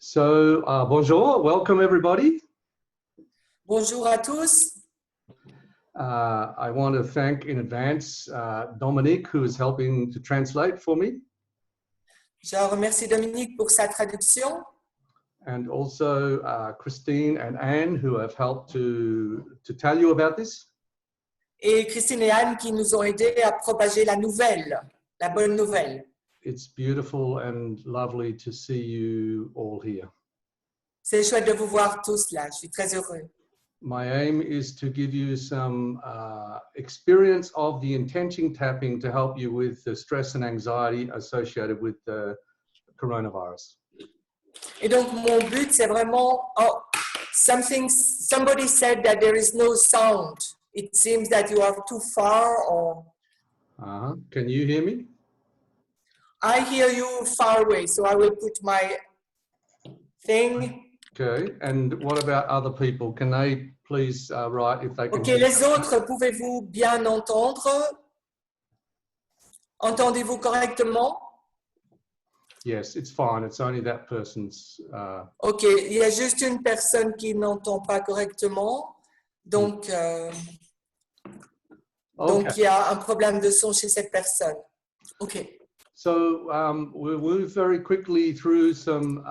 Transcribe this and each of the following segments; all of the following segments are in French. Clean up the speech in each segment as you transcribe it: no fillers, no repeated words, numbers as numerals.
So, bonjour, welcome everybody. Bonjour à tous. I want to thank in advance Dominique, who is helping to translate for me. Je remercie Dominique pour sa traduction. And also Christine and Anne, who have helped to tell you about this. Et Christine et Anne qui nous ont aidés à propager la nouvelle, la bonne nouvelle. It's beautiful and lovely to see you all here. C'est chouette de vous voir tous là, je suis très heureux. My aim is to give you some experience of the intention tapping to help you with the stress and anxiety associated with the coronavirus. Et donc mon but c'est vraiment, somebody said that there is no sound. It seems that you are too far or... Can you hear me? I hear you far away, so I will put my thing. Okay, and what about other people? Can they please write if they can? Ok, les autres, pouvez-vous bien entendre? Entendez-vous correctement? Yes, it's fine. It's only that person's. Ok, il y a juste une personne qui n'entend pas correctement, donc il y a un problème de son chez cette personne. Ok. So we'll move very quickly through some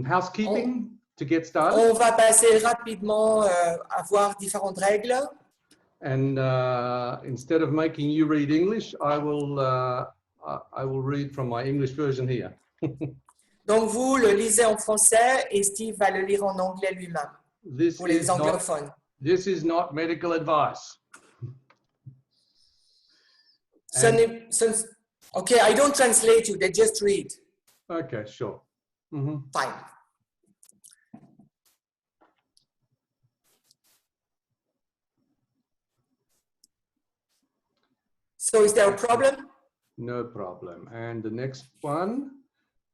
housekeeping to get started. On va passer rapidement à voir différentes règles. And instead of making you read English, I will read from my English version here. Donc vous le lisez en français et Steve va le lire en anglais lui-même pour les anglophones. This is not medical advice. Okay, I don't translate you, they just read. Okay, sure. Fine. So is there a problem? No problem. And the next one,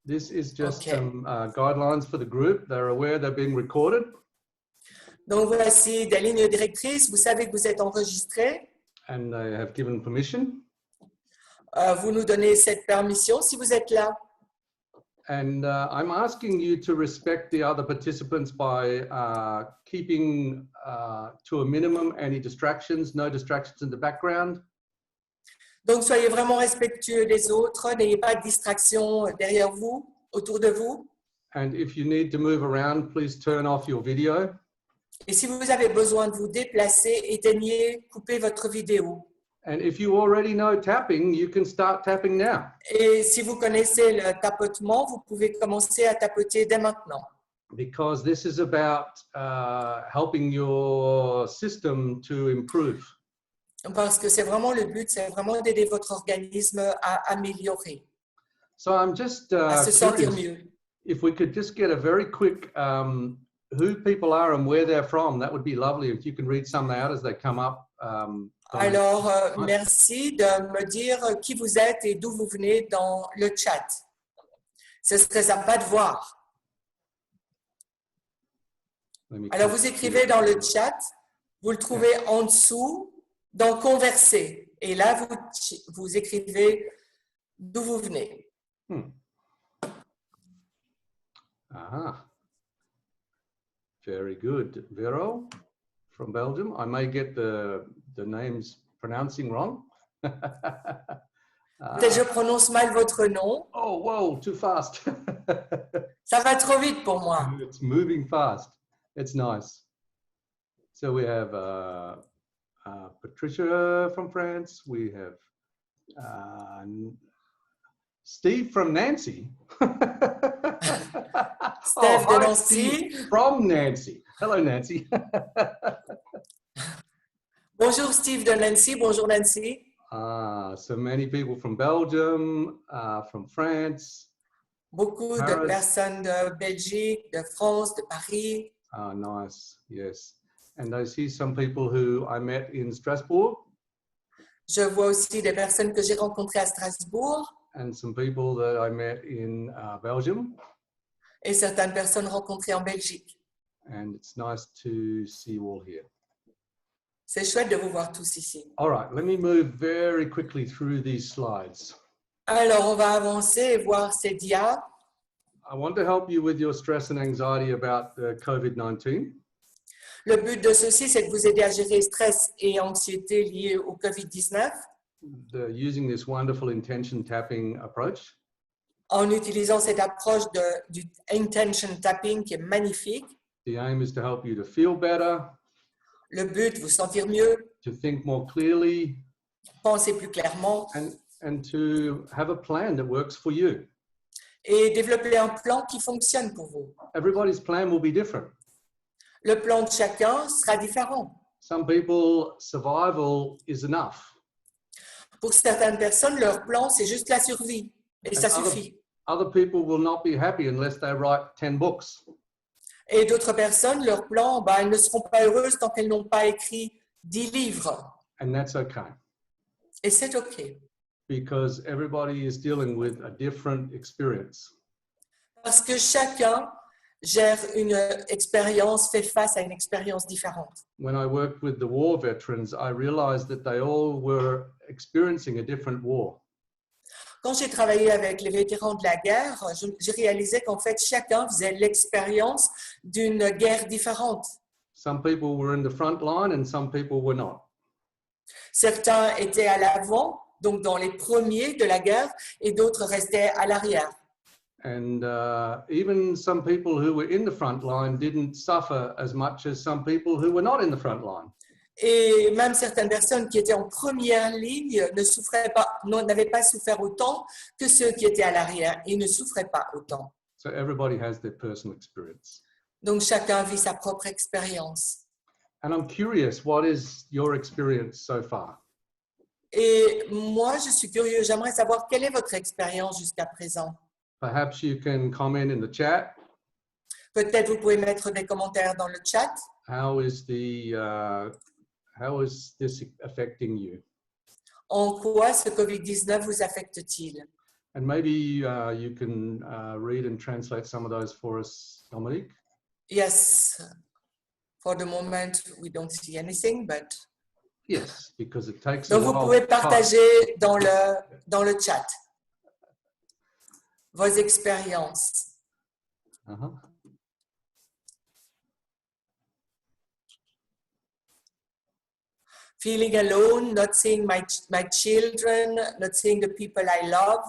this is just some guidelines for the group. They're aware they're being recorded. Donc voici des lignes directrices. Vous savez que vous êtes enregistré. And they have given permission. Vous nous donnez cette permission si vous êtes là. And I'm asking you to respect the other participants by keeping to a minimum any distractions, no distractions in the background. Donc soyez vraiment respectueux des autres, n'ayez pas de distraction derrière vous, autour de vous. And if you need to move around, please turn off your video. Et si vous avez besoin de vous déplacer, éteignez, coupez votre vidéo. And if you already know tapping, you can start tapping now. Et si vous connaissez le tapotement, vous pouvez commencer à tapoter dès maintenant. Because this is about helping your system to improve. Parce que c'est vraiment le but, c'est vraiment d'aider votre organisme à améliorer, So I'm just à se sentir mieux. If we could just get a very quick who people are and where they're from, that would be lovely if you can read some out as they come up. Alors, merci de me dire qui vous êtes et d'où vous venez dans le chat. Ce serait sympa de voir. Alors, vous écrivez dans le chat, vous le trouvez en dessous, dans Converser. Et là, vous écrivez d'où vous venez. Very good. Vero from Belgium. I may get the names pronouncing wrong. Peut-être je prononce mal votre nom. Oh, whoa, too fast. Ça va trop vite pour moi. It's moving fast. It's nice. So we have Patricia from France. We have Steve from Nancy. Steve de Nancy. From Nancy. Hello, Nancy. Bonjour Steve de Nancy. Bonjour Nancy. So many people from Belgium, from France. Beaucoup Paris. de personnes de Belgique, de France, de Paris. Nice. Yes. And I see some people who I met in Strasbourg. Je vois aussi des personnes que j'ai rencontrées à Strasbourg. And some people that I met in Belgium. Et certaines personnes rencontrées en Belgique. And it's nice to see you all here. C'est chouette de vous voir tous ici. All right, let me move very quickly through these slides. Alors, on va avancer et voir ces dias. I want to help you with your stress and anxiety about COVID-19. Le but de ceci, c'est de vous aider à gérer stress et anxiété liés au Covid-19 Using this wonderful intention tapping approach. en utilisant cette approche du intention tapping qui est magnifique. The aim is to help you to feel better, Le but, vous sentir mieux, to think more clearly, penser plus clairement and to have a plan that works for you. et développer un plan qui fonctionne pour vous. Everybody's plan will be different. Le plan de chacun sera différent. Some people, survival is enough. Pour certaines personnes, leur plan, c'est juste la survie et ça suffit. Other people will not be happy unless they write 10 books. Et d'autres personnes, leur plan, elles ne seront pas heureuses tant qu'elles n'ont pas écrit 10 livres. And that's okay. Et c'est OK. Because everybody is dealing with a different experience. Parce que chacun gère une expérience, fait face à une expérience différente. When I worked with the war veterans, I realized that they all were experiencing a different war. Quand j'ai travaillé avec les vétérans de la guerre, j'ai réalisé qu'en fait, chacun faisait l'expérience d'une guerre différente. Some people were in the front line and some people were not. Certains étaient à l'avant, donc dans les premiers de la guerre, et d'autres restaient à l'arrière. And even some people who were in the front line didn't suffer as much as some people who were not in the front line. Et même certaines personnes qui étaient en première ligne ne souffraient pas, n'avaient pas souffert autant que ceux qui étaient à l'arrière et ne souffraient pas autant. So everybody has their personal experience. Donc chacun vit sa propre expérience. And I'm curious, what is your experience so far? Et moi, je suis curieux, j'aimerais savoir quelle est votre expérience jusqu'à présent. Perhaps you can comment in the chat. Peut-être vous pouvez mettre des commentaires dans le chat. How is this affecting you? En quoi ce Covid-19 vous affecte-t-il? And maybe you can read and translate some of those for us, Dominique. Yes, for the moment we don't see anything, but. Yes, because it takes Donc a vous while. pouvez partager dans le chat vos expériences. Feeling alone, not seeing my children, not seeing the people I love.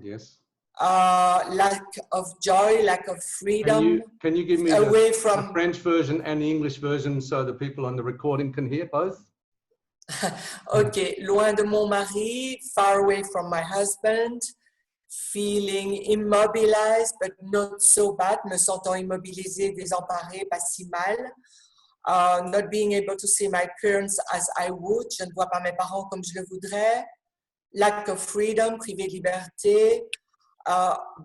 Yes. Lack of joy, lack of freedom. Can you give me away the French version and the English version so the people on the recording can hear both? OK. Loin de mon mari, far away from my husband, feeling immobilized, but not so bad, me sentant immobilisée, désemparée, pas si mal. Not being able to see my parents as I would, je ne vois pas mes parents comme je le voudrais. Lack of freedom, privé de liberté.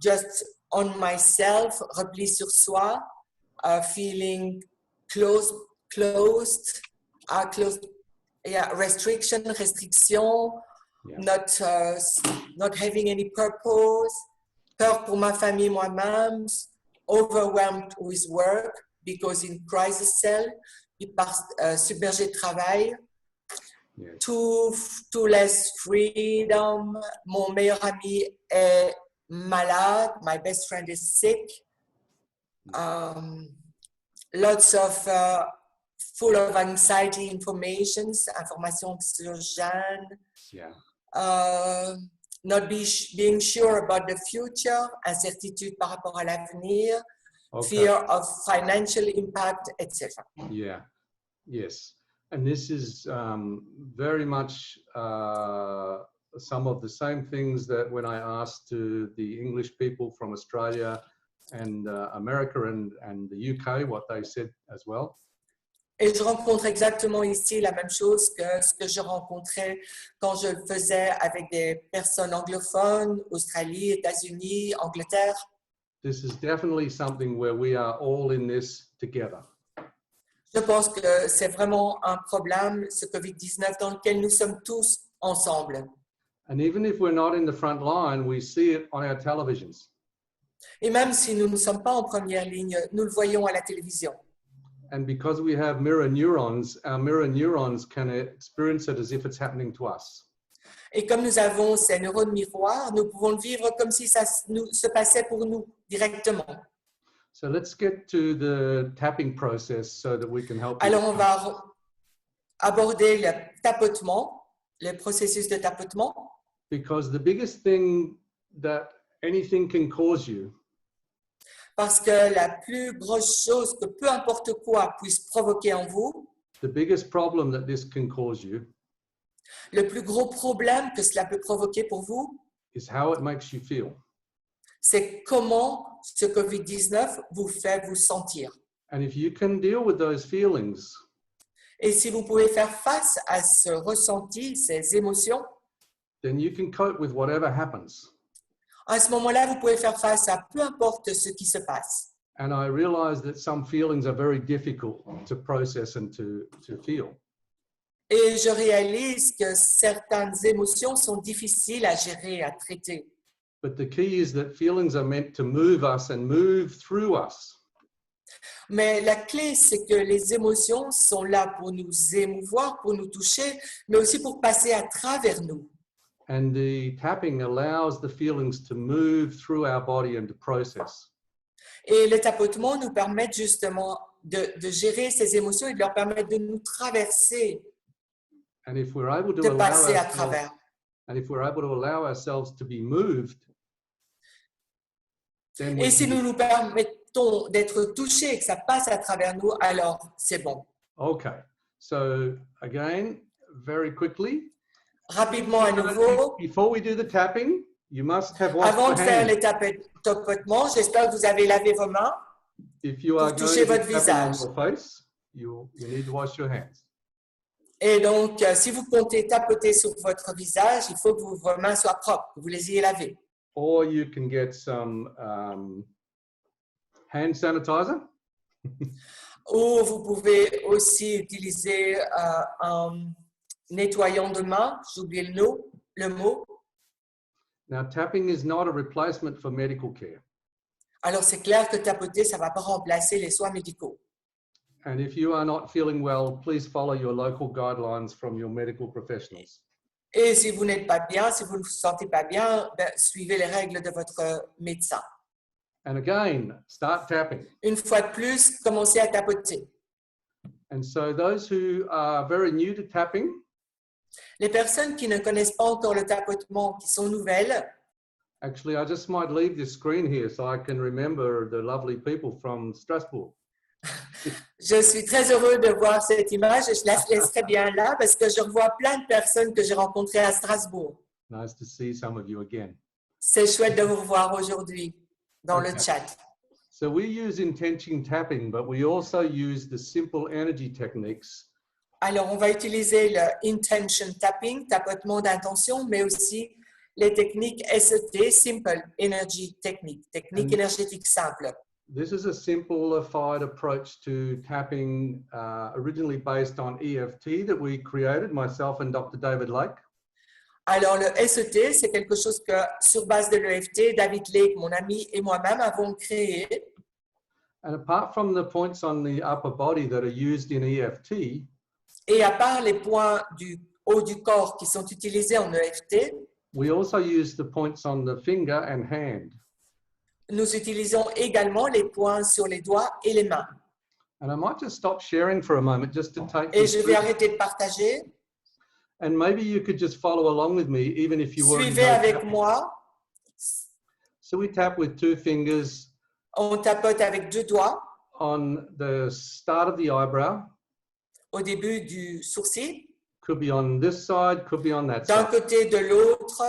Just on myself, repli sur soi. Feeling closed. Yeah, restriction. Yeah. Not having any purpose. Peur pour ma famille, moi-même. Overwhelmed with work because in crisis cell, submergé de travail. Yes. Too less freedom. Mon meilleur ami est malade. My best friend is sick. Lots of full of anxiety informations, informations anxiogènes. Yeah. Not being sure about the future, incertitude par rapport à l'avenir. Okay. Fear of financial impact, etc. Yeah. Yes. And this is very much some of the same things that when I asked to the English people from Australia and America and the UK, what they said as well. Et je rencontre exactement ici la même chose que ce que je rencontrais quand je le faisais avec des personnes anglophones, Australie, États-Unis, Angleterre. This is definitely something where we are all in this together. Je pense que c'est vraiment un problème, ce Covid-19, dans lequel nous sommes tous ensemble. And even if we're not in the front line, we see it on our televisions. Et même si nous ne sommes pas en première ligne, nous le voyons à la télévision. And because we have mirror neurons, our mirror neurons can experience it as if it's happening to us. Et comme nous avons ces neurones miroirs, nous pouvons le vivre comme si ça se passait pour nous directement. So let's get to the tapping process so that we can help you. Alors, on va aborder le tapotement, le processus de tapotement. Because the biggest thing that anything can cause you Parce que la plus grosse chose que peu importe quoi puisse provoquer en vous, the biggest problem that this can cause you le plus gros problème que cela peut provoquer pour vous, is how it makes you feel. c'est comment ce Covid-19 vous fait vous sentir. And if you can deal with those feelings, Et si vous pouvez faire face à ce ressenti, ces émotions, then you can cope with whatever happens. à ce moment-là, vous pouvez faire face à peu importe ce qui se passe. And I realize that some feelings are very difficult to process and to feel. Et je réalise que certaines émotions sont difficiles à gérer, à traiter. But the key is that feelings are meant to move us and move through us. Mais la clé, c'est que les émotions sont là pour nous émouvoir, pour nous toucher, mais aussi pour passer à travers nous. And the tapping allows the feelings to move through our body and to process. Et le tapotement nous permet justement de gérer ces émotions et de leur permettre de nous traverser, And if we're able to de allow passer à ourselves, travers. and if we're able to allow ourselves to be moved, then we Et si can nous nous permettons d'être touchés et que ça passe à travers nous, alors c'est bon. Okay, so again, very quickly, Rapidement à nouveau, before we do the tapping, you must have washed avant your de faire hands. les tapotements, j'espère que vous avez lavé vos mains. If you are pour going toucher to be votre tapping on visage. your face, you need to wash your hands. Et donc, si vous comptez tapoter sur votre visage, il faut que vos mains soient propres, que vous les ayez lavées. Or you can get some hand sanitizer. Ou vous pouvez aussi utiliser un nettoyant de main, j'ai oublié le mot. Now, tapping is not a replacement for medical care. Alors, c'est clair que tapoter, ça ne va pas remplacer les soins médicaux. And if you are not feeling well, please follow your local guidelines from your medical professionals. Et si vous n'êtes pas bien, si vous ne vous sentez pas bien, suivez les règles de votre médecin. And again, start tapping. Une fois de plus, commencez à tapoter. And so those who are very new to tapping, Les personnes qui ne connaissent pas encore le tapotement, qui sont nouvelles, actually, I just might leave this screen here so I can remember the lovely people from Strasbourg. je suis très heureux de voir cette image et je la laisserai bien là parce que je revois plein de personnes que j'ai rencontrées à Strasbourg. Nice to see some of you again. C'est chouette de vous revoir aujourd'hui dans le chat. So we use intention tapping, but we also use the simple energy techniques. Alors, on va utiliser le intention tapping, tapotement d'intention, mais aussi les techniques SET, Simple Energy Technique, technique énergétique simple. This is a simplified approach to tapping, originally based on EFT that we created, myself and Dr. David Lake. Alors, le SET, c'est quelque chose que, sur base de l'EFT, David Lake, mon ami, et moi-même avons créé. And apart from the points on the upper body that are used in EFT, Et à part les points du haut du corps qui sont utilisés en EFT, we also use the points on the finger and hand. nous utilisons également les points sur les doigts et les mains. And I might just stop sharing for a moment just to take Et you je through. vais arrêter de partager. And maybe you could just follow along with me, even if you weren't. Suivez avec moi. So we tap with two fingers On tapote avec deux doigts on the start of the eyebrow. au début du sourcil, Could be on this side, could be on that d'un side. côté de l'autre,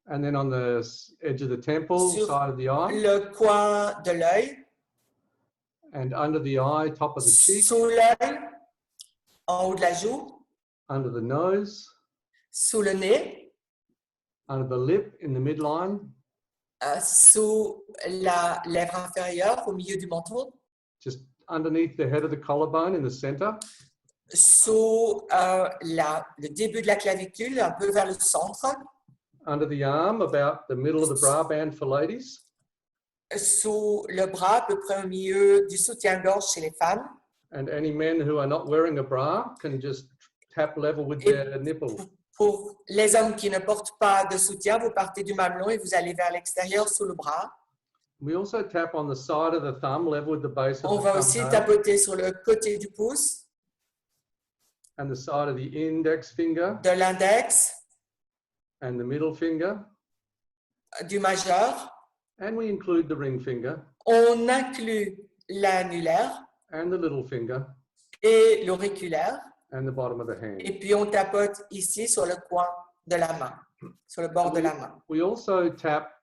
And then on the edge of the temple, Sur side of the eye. le coin de l'œil, And under the eye, top of the cheek, sous l'œil, en haut de la joue, under the nose, sous le nez, under the lip, in the midline, sous la lèvre inférieure, au milieu du menton, just underneath the head of the collarbone in the center, sous le début de la clavicule, un peu vers le centre, under the arm, about the middle of the bra band for ladies, sous le bras, à peu près au milieu du soutien-gorge chez les femmes. and any men who are not wearing a bra can just tap level with Et their nipple. Pour les hommes qui ne portent pas de soutien, vous partez du mamelon et vous allez vers l'extérieur sous le bras. We also tap on the side of the thumb, level with the base of On the va aussi thumbnail, tapoter sur le côté du pouce, and the side of the index finger de l'index, and the middle finger, du majeur. and we include the ring finger On inclut l'annulaire and the little finger et l'auriculaire. and the bottom of the hand. Et puis on tapote ici sur le coin de la main, sur le bord de la main. We also tap.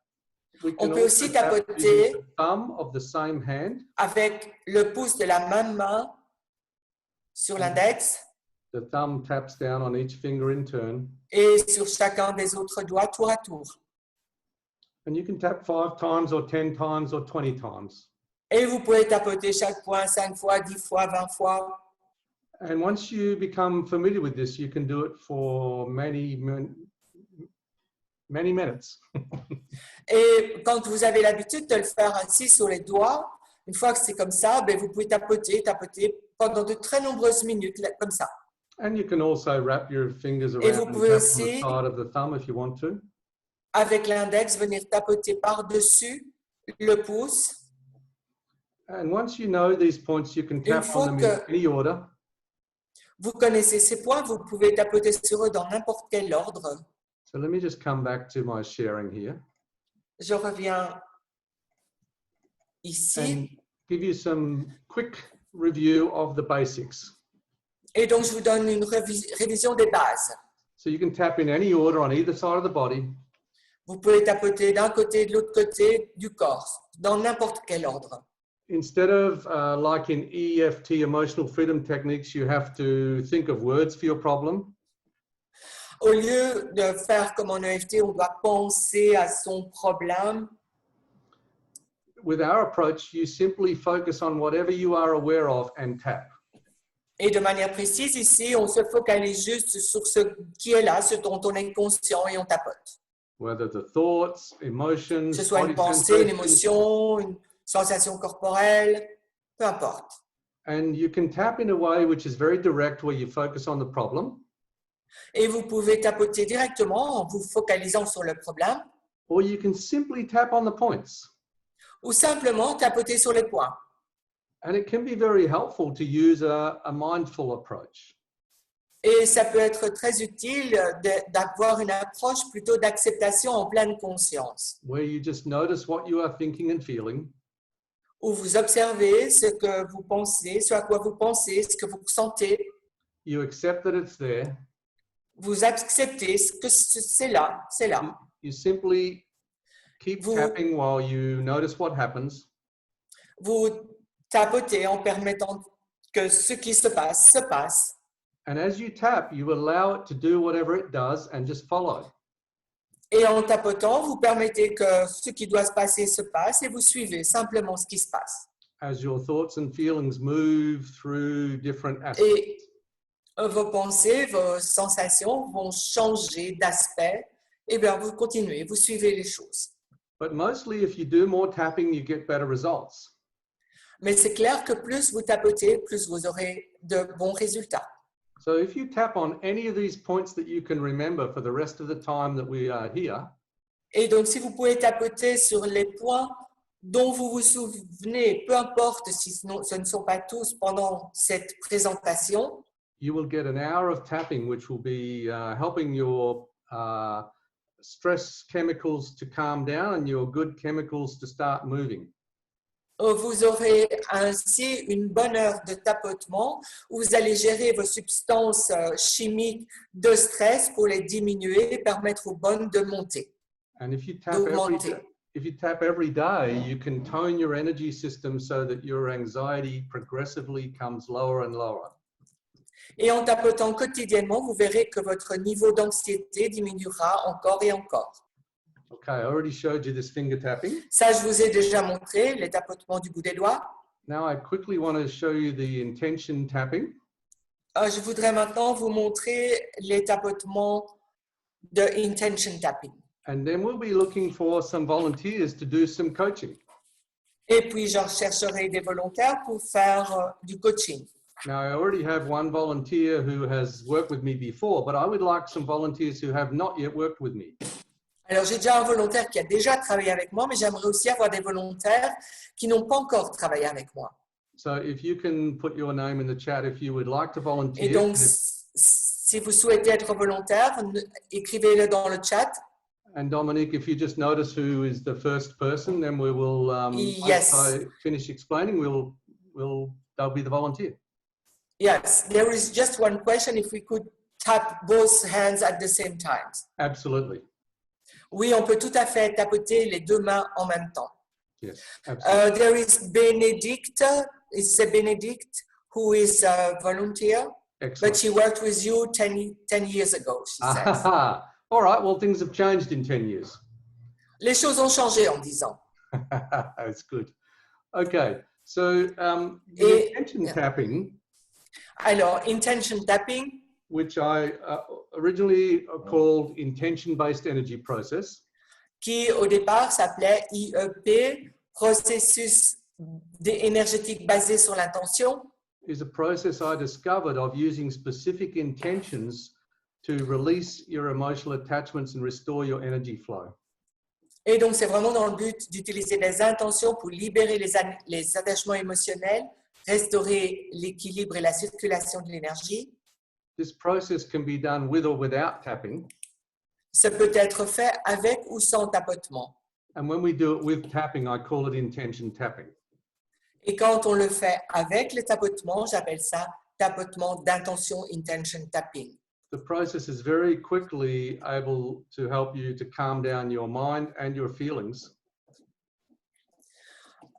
We On can peut also aussi tap tapoter using the thumb of the same hand. avec le pouce de la même main sur l'index The thumb taps down on each finger in turn, et sur chacun des autres doigts tour à tour. and you can tap 5 times or 10 times or 20 times. Et vous pouvez tapoter chaque point 5 fois, 10 fois, 20 fois. And once you become familiar with this, you can do it for many minutes. Et quand vous avez l'habitude de le faire ainsi sur les doigts, une fois que c'est comme ça, ben vous pouvez tapoter pendant de très nombreuses minutes, comme ça. And you can also wrap your fingers Et vous around and pouvez tap on the aussi, side of the thumb if you want to. avec l'index, venir tapoter par-dessus le pouce. And once you know these points, you can tap fois on them in que- any order. Vous connaissez ces points, vous pouvez tapoter sur eux dans n'importe quel ordre. So let me just come back to my sharing here Je reviens ici. and give you some quick review of the basics. Et donc, je vous donne une révision des bases. So you can tap in any order on either side of the body. Vous pouvez tapoter d'un côté et de l'autre côté du corps, dans n'importe quel ordre. Instead of like in EFT, emotional freedom techniques, you have to think of words for your problem. Au lieu de faire comme en EFT, on doit penser à son problème. With our approach, you simply focus on whatever you are aware of and tap. Et de manière précise, ici, on se focalise juste sur ce qui est là, ce dont on est conscient et on tapote. Whether the thoughts, emotions, Que ce soit une body pensée, une sensations, émotion, une sensation corporelle, peu importe. and you can tap in a way which is very direct, where you focus on the problem, Et vous pouvez tapoter directement en vous focalisant sur le problème or you can simply tap on the points. ou simplement tapoter sur les points. And it can be very helpful to use a mindful approach. Et ça peut être très utile d'avoir une approche plutôt d'acceptation en pleine conscience, Where you just notice what you are thinking and feeling, où vous observez ce que vous pensez, ce à quoi vous pensez, ce que vous ressentez, you accept that it's there, vous acceptez ce que c'est là, c'est là. you simply keep Vous- tapping while you notice what happens, Vous tapotez en permettant que ce qui se passe. and as you tap, you allow it to do whatever it does and just follow. Et en tapotant, vous permettez que ce qui doit se passe et vous suivez simplement ce qui se passe. As your thoughts and feelings move through different aspects. Et vos pensées, vos sensations vont changer d'aspect. Et bien, vous continuez, vous suivez les choses. But mostly, if you do more tapping, you get better results. Mais c'est clair que plus vous tapotez, plus vous aurez de bons résultats. So if you tap on any of these points that you can remember for the rest of the time that we are here, Et donc, si vous pouvez tapoter sur les points dont vous vous souvenez, peu importe si ce ne sont pas tous pendant cette présentation, you will get an hour of tapping, which will be helping your stress chemicals to calm down and your good chemicals to start moving. vous aurez ainsi une bonne heure de tapotement où vous allez gérer vos substances chimiques de stress pour les diminuer et permettre aux bonnes de monter. And if you tap every day, you can tone your energy system so that your anxiety progressively comes lower and lower. Et en tapotant quotidiennement, vous verrez que votre niveau d'anxiété diminuera encore et encore. Okay, I already showed you this finger tapping. Ça, je vous ai déjà montré, les tapotements du bout des doigts. Now I quickly want to show you the intention tapping. Je voudrais maintenant vous montrer les tapotements de intention tapping. And then we'll be looking for some volunteers to do some coaching. Et puis, je rechercherai des volontaires pour faire du coaching. Now, I already have one volunteer who has worked with me before, but I would like some volunteers who have not yet worked with me. Alors, j'ai déjà un volontaire qui a déjà travaillé avec moi, mais j'aimerais aussi avoir des volontaires qui n'ont pas encore travaillé avec moi. So if you can put your name in the chat if you would like to Et volunteer. donc, si vous souhaitez être volontaire, écrivez-le dans le chat. And Dominique, if you just notice who is the first person, then we will, Yes. once I finish explaining, they'll be the volunteer. Yes, there is just one question, if we could tap both hands at the same time. Absolutely. Oui, on peut tout à fait tapoter les deux mains en même temps. Yes, absolutely. There is Benedict, it's Benedict, who is a volunteer, Excellent. but she worked with you 10 years ago, she says. All right, well, things have changed in 10 years. Les choses ont changé en 10 ans. That's good. Okay, so the intention tapping, Alors, intention tapping, which I originally called intention-based energy process, qui au départ s'appelait IEP, processus énergétique basé sur l'intention, is a process I discovered of using specific intentions to release your emotional attachments and restore your energy flow. Et donc, c'est vraiment dans le but d'utiliser des intentions pour libérer les attachements émotionnels, restaurer l'équilibre et la circulation de l'énergie. This process can be done with or without tapping. Ça peut être fait avec ou sans tapotement. And when we do it with tapping, I call it intention tapping. Et quand on le fait avec le tapotement, j'appelle ça tapotement d'intention, intention tapping. The process is very quickly able to help you to calm down your mind and your feelings.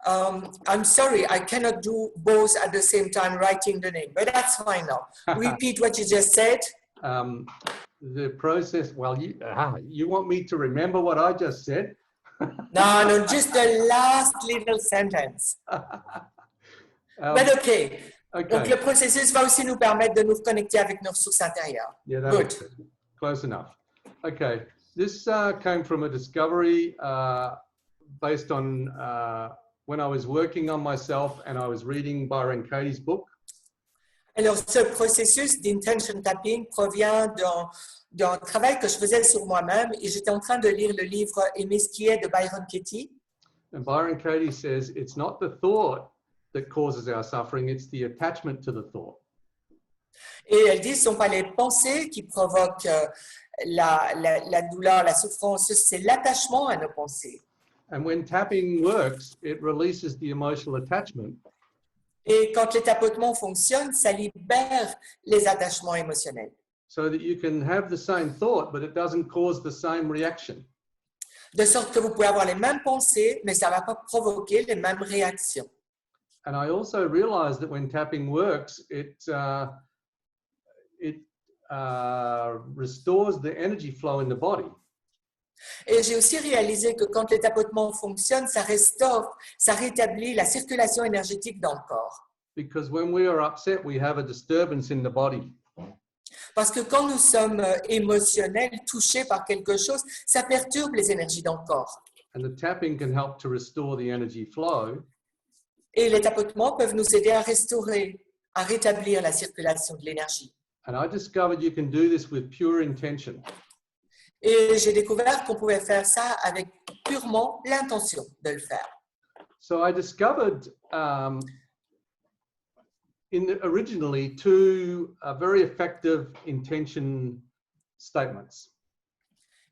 I'm sorry, I cannot do both at the same time writing the name, but that's fine now. Repeat what you just said. The process, well, you want me to remember what I just said? No, just the last little sentence. But okay. Donc, le processus va aussi nous permettre de nous reconnecter avec nos ressources intérieures. Yeah, Good. Close enough. Okay, this came from a discovery based on when I was working on myself and I was reading Byron Katie's book. Alors, ce processus d'intention tapping provient d'un travail que je faisais sur moi-même et j'étais en train de lire le livre Aimer ce qui est de Byron Katie. And Byron Katie says it's not the thought that causes our suffering, it's the attachment to the thought. Et elle dit, ce ne sont pas les pensées qui provoquent la douleur, la souffrance, c'est l'attachement à nos pensées. And when tapping works, it releases the emotional attachment. Et quand le tapotement fonctionne, ça libère les attachements émotionnels. So that you can have the same thought, but it doesn't cause the same reaction. De sorte que vous pouvez avoir les mêmes pensées, mais ça ne va pas provoquer les mêmes réactions. And I also realized that when tapping works, it restores the energy flow in the body. Et j'ai aussi réalisé que quand le tapotement fonctionne, ça restaure, ça rétablit la circulation énergétique dans le corps. Because when we are upset, we have a disturbance in the body. Parce que quand nous sommes émotionnels, touchés par quelque chose, ça perturbe les énergies dans le corps. And the tapping can help to restore the energy flow. Et les tapotements peuvent nous aider à restaurer, à rétablir la circulation de l'énergie. And I discovered you can do this with pure intention. Et j'ai découvert qu'on pouvait faire ça avec purement l'intention de le faire. So I discovered originally two very effective intention statements.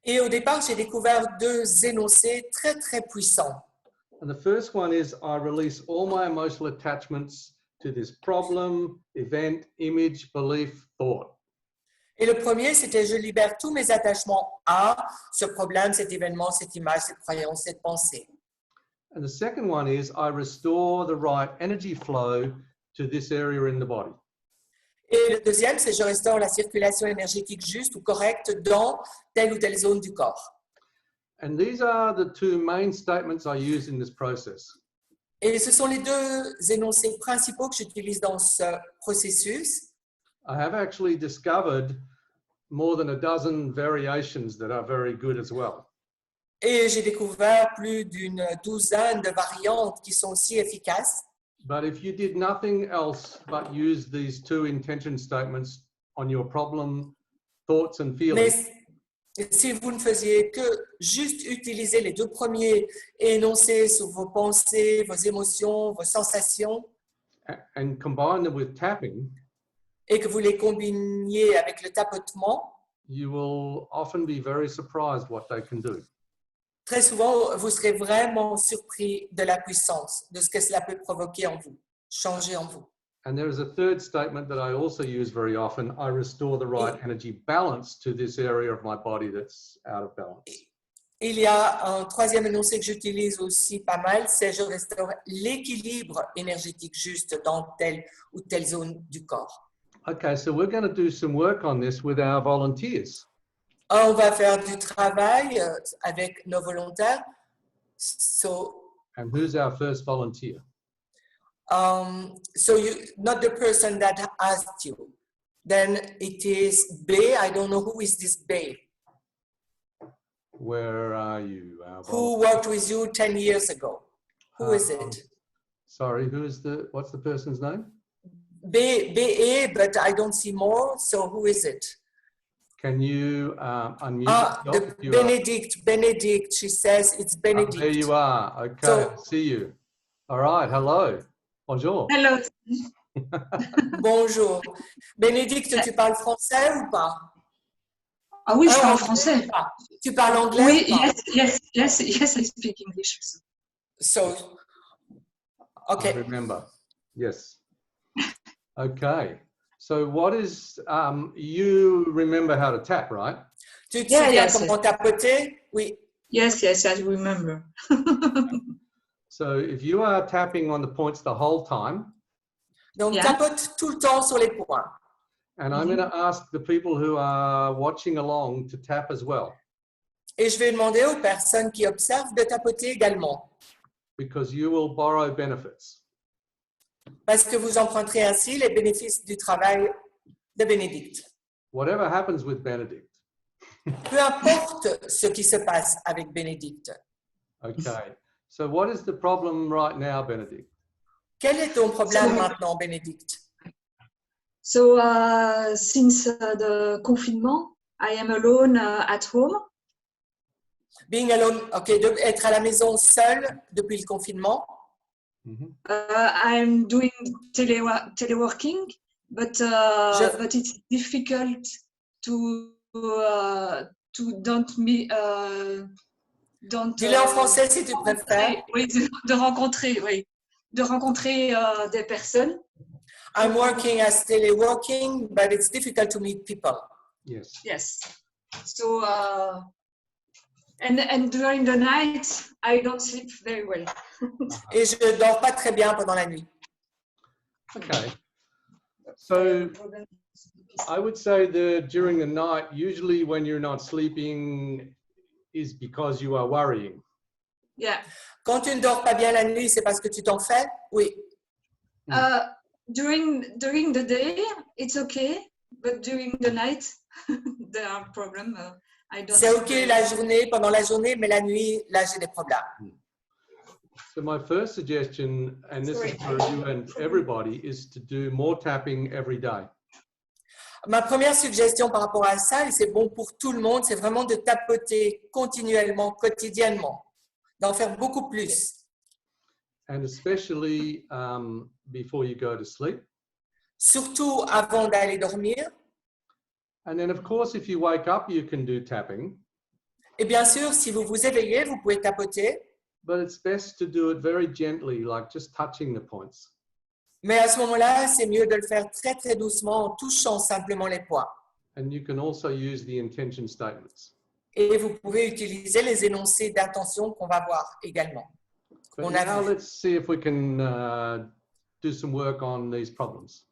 Et au départ, j'ai découvert deux énoncés très, très puissants. And the first one is I release all my emotional attachments to this problem, event, image, belief, thought. Et le premier, c'était je libère tous mes attachements à ce problème, cet événement, cette image, cette croyance, cette pensée. And the second one is I restore the right energy flow to this area in the body. Et le deuxième, c'est je restaure la circulation énergétique juste ou correcte dans telle ou telle zone du corps. And these are the two main statements I use in this process. Et ce sont les deux énoncés principaux que j'utilise dans ce processus. I have actually discovered more than a dozen variations that are very good as well. Et j'ai découvert plus d'une douzaine de variantes qui sont aussi efficaces. But if you did nothing else but use these two intention statements on your problem, thoughts and feelings, Mais si vous ne faisiez que juste utiliser les deux premiers et énoncer sur vos pensées, vos émotions, vos sensations, and combine them with tapping, et que vous les combiniez avec le tapotement, you will often be very surprised what they can do. très souvent, vous serez vraiment surpris de la puissance, de ce que cela peut provoquer en vous, changer en vous. And there is a third statement that I also use very often. I restore the right energy balance to this area of my body that's out of balance. Il y a un troisième énoncé que j'utilise aussi pas mal, c'est je restaure l'équilibre énergétique juste dans telle ou telle zone du corps. Okay, so we're going to do some work on this with our volunteers. On va faire du travail avec nos volontaires. And who's our first volunteer? So you, not the person that asked you. Then it is B. I don't know who is this B. Where are you? Who worked with you 10 years ago? Who is it? Sorry, what's the person's name? B.E., but I don't see more. So who is it? Can you unmute yourself? Benedict, she says it's Benedict. There you are. Okay, So, see you. All right, hello. Bonjour. Hello. Bonjour. Bénédicte, tu parles français ou pas? Ah oui, je parle français. Tu parles anglais? Oui, ou pas? yes, I speak English. So, okay. I remember. Yes. Okay. So what is, you remember how to tap, right? Tu te souviens yes, comment tapoter? Oui. Yes, I remember. So if you are tapping on the points the whole time, Donc, Yeah. tapote tout le temps sur les points. and I'm going to ask the people who are watching along to tap as well, Et je vais demander aux personnes qui observent de tapoter également. because you will borrow benefits. Parce que vous emprunterez ainsi les bénéfices du travail de Bénédicte. Whatever happens with Benedict. Peu importe ce qui se passe avec Bénédicte. Okay. So what is the problem right now, Benedict? Quel est ton problème maintenant, Bénédicte? So since the confinement, I am alone at home. Being alone, ok, être à la maison seule depuis le confinement. I'm doing teleworking, but it's difficult to Dis-le en français si tu préfères. Oui, de rencontrer des personnes. I'm working as teleworking, but it's difficult to meet people. Yes. Yes. So and during the night, I don't sleep very well. Et je ne dors pas très bien pendant la nuit. Okay. So I would say that during the night, usually when you're not sleeping is because you are worrying. Yeah. Quand tu ne dors pas bien la nuit, c'est parce que tu t'en fais? Oui. During the day, it's okay, but during the night, there are problems. I don't. C'est ok la journée, pendant la journée, mais la nuit, là, j'ai des problèmes. So my first suggestion, and this is for you and everybody, is to do more tapping every day. Ma première suggestion par rapport à ça, et c'est bon pour tout le monde, c'est vraiment de tapoter continuellement, quotidiennement, d'en faire beaucoup plus. And especially before you go to sleep. Surtout avant d'aller dormir. And then, of course, if you wake up, you can do tapping. Et bien sûr, si vous vous éveillez, vous pouvez tapoter. But it's best to do it very gently, like just touching the points. Mais à ce moment-là, c'est mieux de le faire très, très doucement, en touchant simplement les points. And you can also use the intention statements. Et vous pouvez utiliser les énoncés d'intention qu'on va voir également. But now let's see if we can do some work on these problems.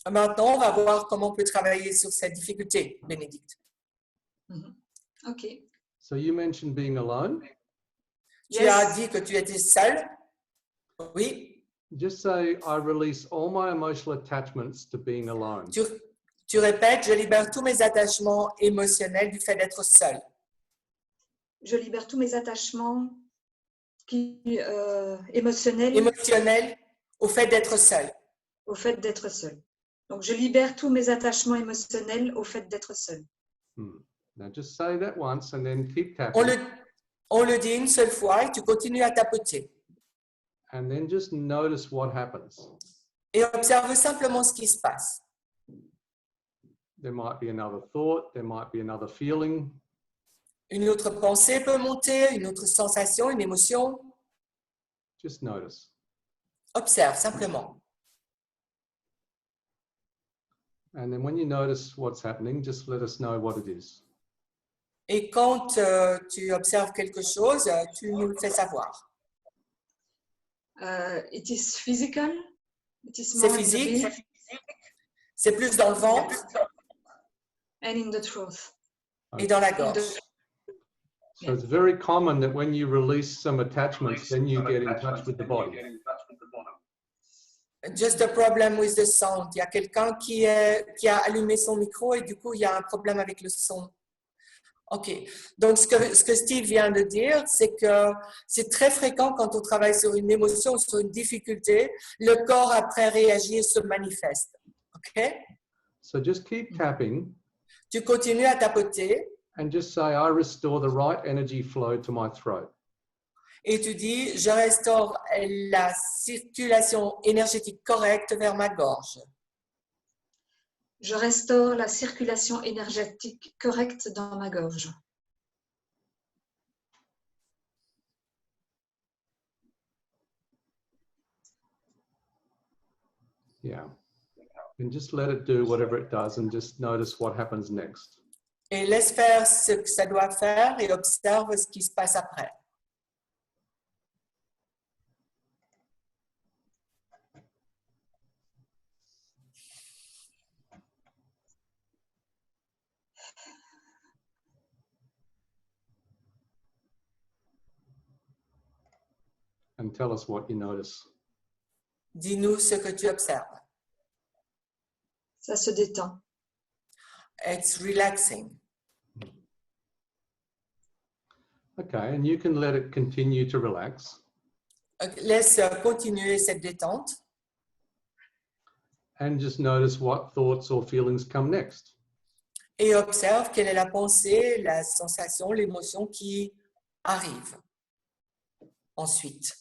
Maintenant, on va voir comment on peut travailler sur cette difficulté, Bénédicte. Okay. So you mentioned being alone. Tu as dit que tu étais seule. Oui. Just say, I release all my emotional attachments to being alone. Tu répètes, je libère tous mes attachements émotionnels du fait d'être seule. Je libère tous mes attachements émotionnels. Émotionnels Au fait d'être seul. Au fait d'être seul. Donc, je libère tous mes attachements émotionnels au fait d'être seul. Now just say that once and then keep tapping. On le dit une seule fois et tu continues à tapoter. And then just notice what happens. Et observe simplement ce qui se passe. There might be another thought, there might be another feeling. Une autre pensée peut monter, une autre sensation, une émotion. Just notice. Observe simplement. And then when you notice what's happening, just let us know what it is. Et quand tu observes quelque chose, tu nous le fais savoir. It is physical. It is C'est more in the physique. belly C'est plus dans le ventre and in the throat. et dans la gorge. So it's very common that when you release some attachments, then you get in touch with the body. Just a problem with the sound. Il y a quelqu'un qui a allumé son micro et du coup, il y a un problème avec le son. OK. Donc, ce que Steve vient de dire, c'est que c'est très fréquent quand on travaille sur une émotion ou sur une difficulté, le corps après réagit et se manifeste. OK? So just keep tapping Tu continues à tapoter and just say, I restore the right energy flow to my throat. et tu dis, je restaure la circulation énergétique correcte vers ma gorge. Je restaure la circulation énergétique correcte dans ma gorge. Yeah. And just let it do whatever it does and just notice what happens next. Et laisse faire ce que ça doit faire et observe ce qui se passe après. And tell us what you notice. Dis-nous ce que tu observes. Ça se détend. It's relaxing. Okay, and you can let it continue to relax. Laisse continuer cette détente And just notice what thoughts or feelings come next. et observe quelle est la pensée, la sensation, l'émotion qui arrive ensuite.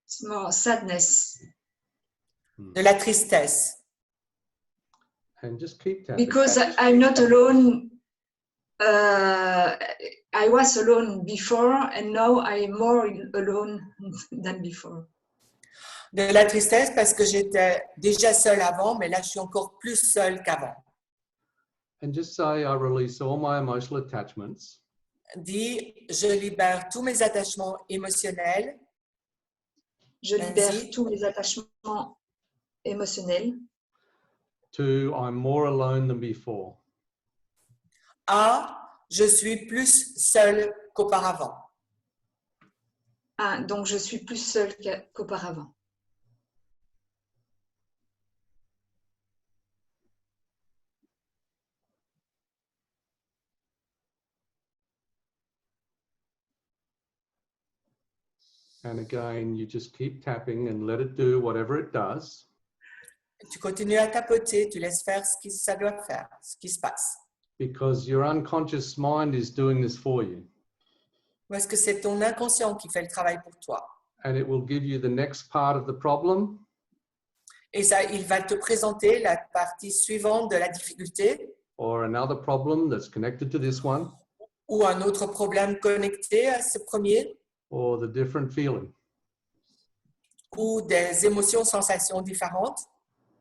It's more sadness. De la tristesse. And just keep tapping. Because I'm not alone. I was alone before and now I'm more alone than before. De la tristesse parce que j'étais déjà seule avant, mais là je suis encore plus seule qu'avant. And just say, I release all my emotional attachments Dis, je libère tous mes attachements émotionnels. Je libère Vas-y. tous mes attachements émotionnels. to I'm more alone than before. Je suis plus seule qu'auparavant. Donc je suis plus seule qu'auparavant. And again, you just keep tapping and let it do whatever it does. Tu continues à tapoter, tu laisses faire ce que ça doit faire, ce qui se passe. Because your unconscious mind is doing this for you. Parce que c'est ton inconscient qui fait le travail pour toi. And it will give you the next part of the problem. Et ça, il va te présenter la partie suivante de la difficulté Or another problem that's connected to this one. ou un autre problème connecté à ce premier Or the different feeling. ou des émotions, sensations différentes.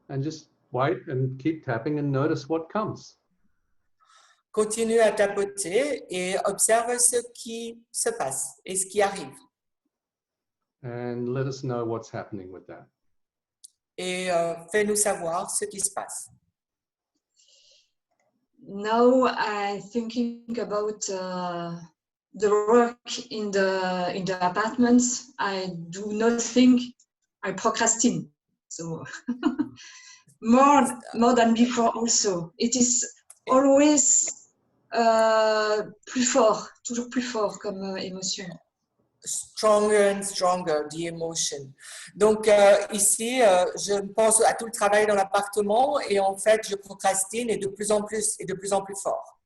And just wait and keep tapping and notice what comes. Continue à tapoter et observe ce qui se passe et ce qui arrive. And let us know what's happening with that. Et fais-nous savoir ce qui se passe. Now I'm thinking about the work in the apartments. I do nothing. I procrastinate. So more than before also. It is always plus fort, toujours plus fort comme émotion. Stronger and stronger, the emotion. Donc ici, je pense à tout le travail dans l'appartement et en fait, je procrastine et de plus en plus fort.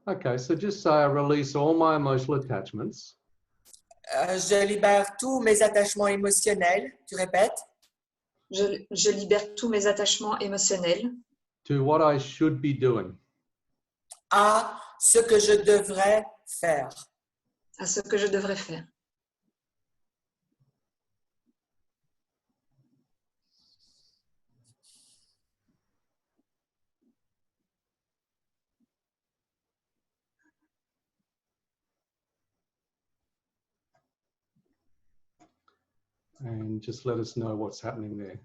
Okay, so just say I release all my emotional attachments Je libère tous mes attachements émotionnels. Tu répètes? Je libère tous mes attachements émotionnels to what I should be doing. À ce que je devrais faire. à ce que je devrais faire. And just let us know what's happening there.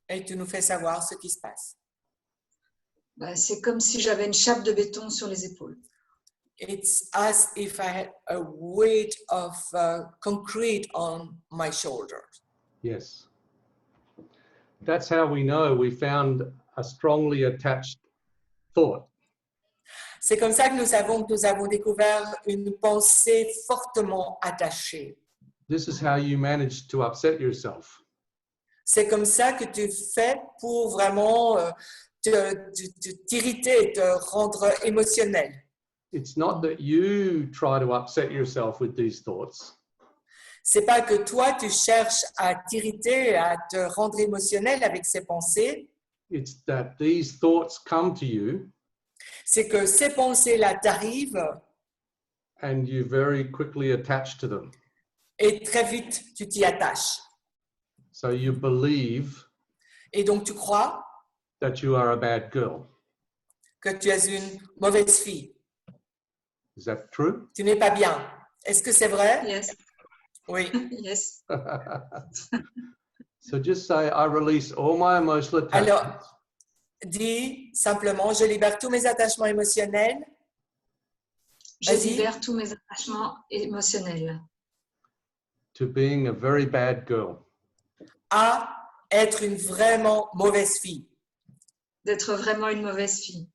Et tu nous fais savoir ce qui se passe. C'est comme si j'avais une chape de béton sur les épaules. It's as if I had a weight of concrete on my shoulders. Yes. That's how we know we found a strongly attached thought. C'est comme ça que nous savons que nous avons découvert une pensée fortement attachée. This is how you manage to upset yourself. C'est comme ça que tu fais pour vraiment t'irriter et te rendre émotionnel. It's not that you try to upset yourself with these thoughts. C'est pas que toi tu cherches à t'irriter, à te rendre émotionnel avec ces pensées. It's that these thoughts come to you C'est que ces pensées-là t'arrivent and you very quickly attach to them. et très vite tu t'y attaches. So you believe Et donc tu crois that you are a bad girl. que tu es une mauvaise fille. Is that true? Tu n'es pas bien. Est-ce que c'est vrai? Yes. Oui. Yes. So just say, I release all my emotional attachments. Alors, dis simplement, je libère tous mes attachements émotionnels. Je Vas-y. libère tous mes attachements émotionnels To being a very bad girl. À être une vraiment mauvaise fille. d'être vraiment une mauvaise fille.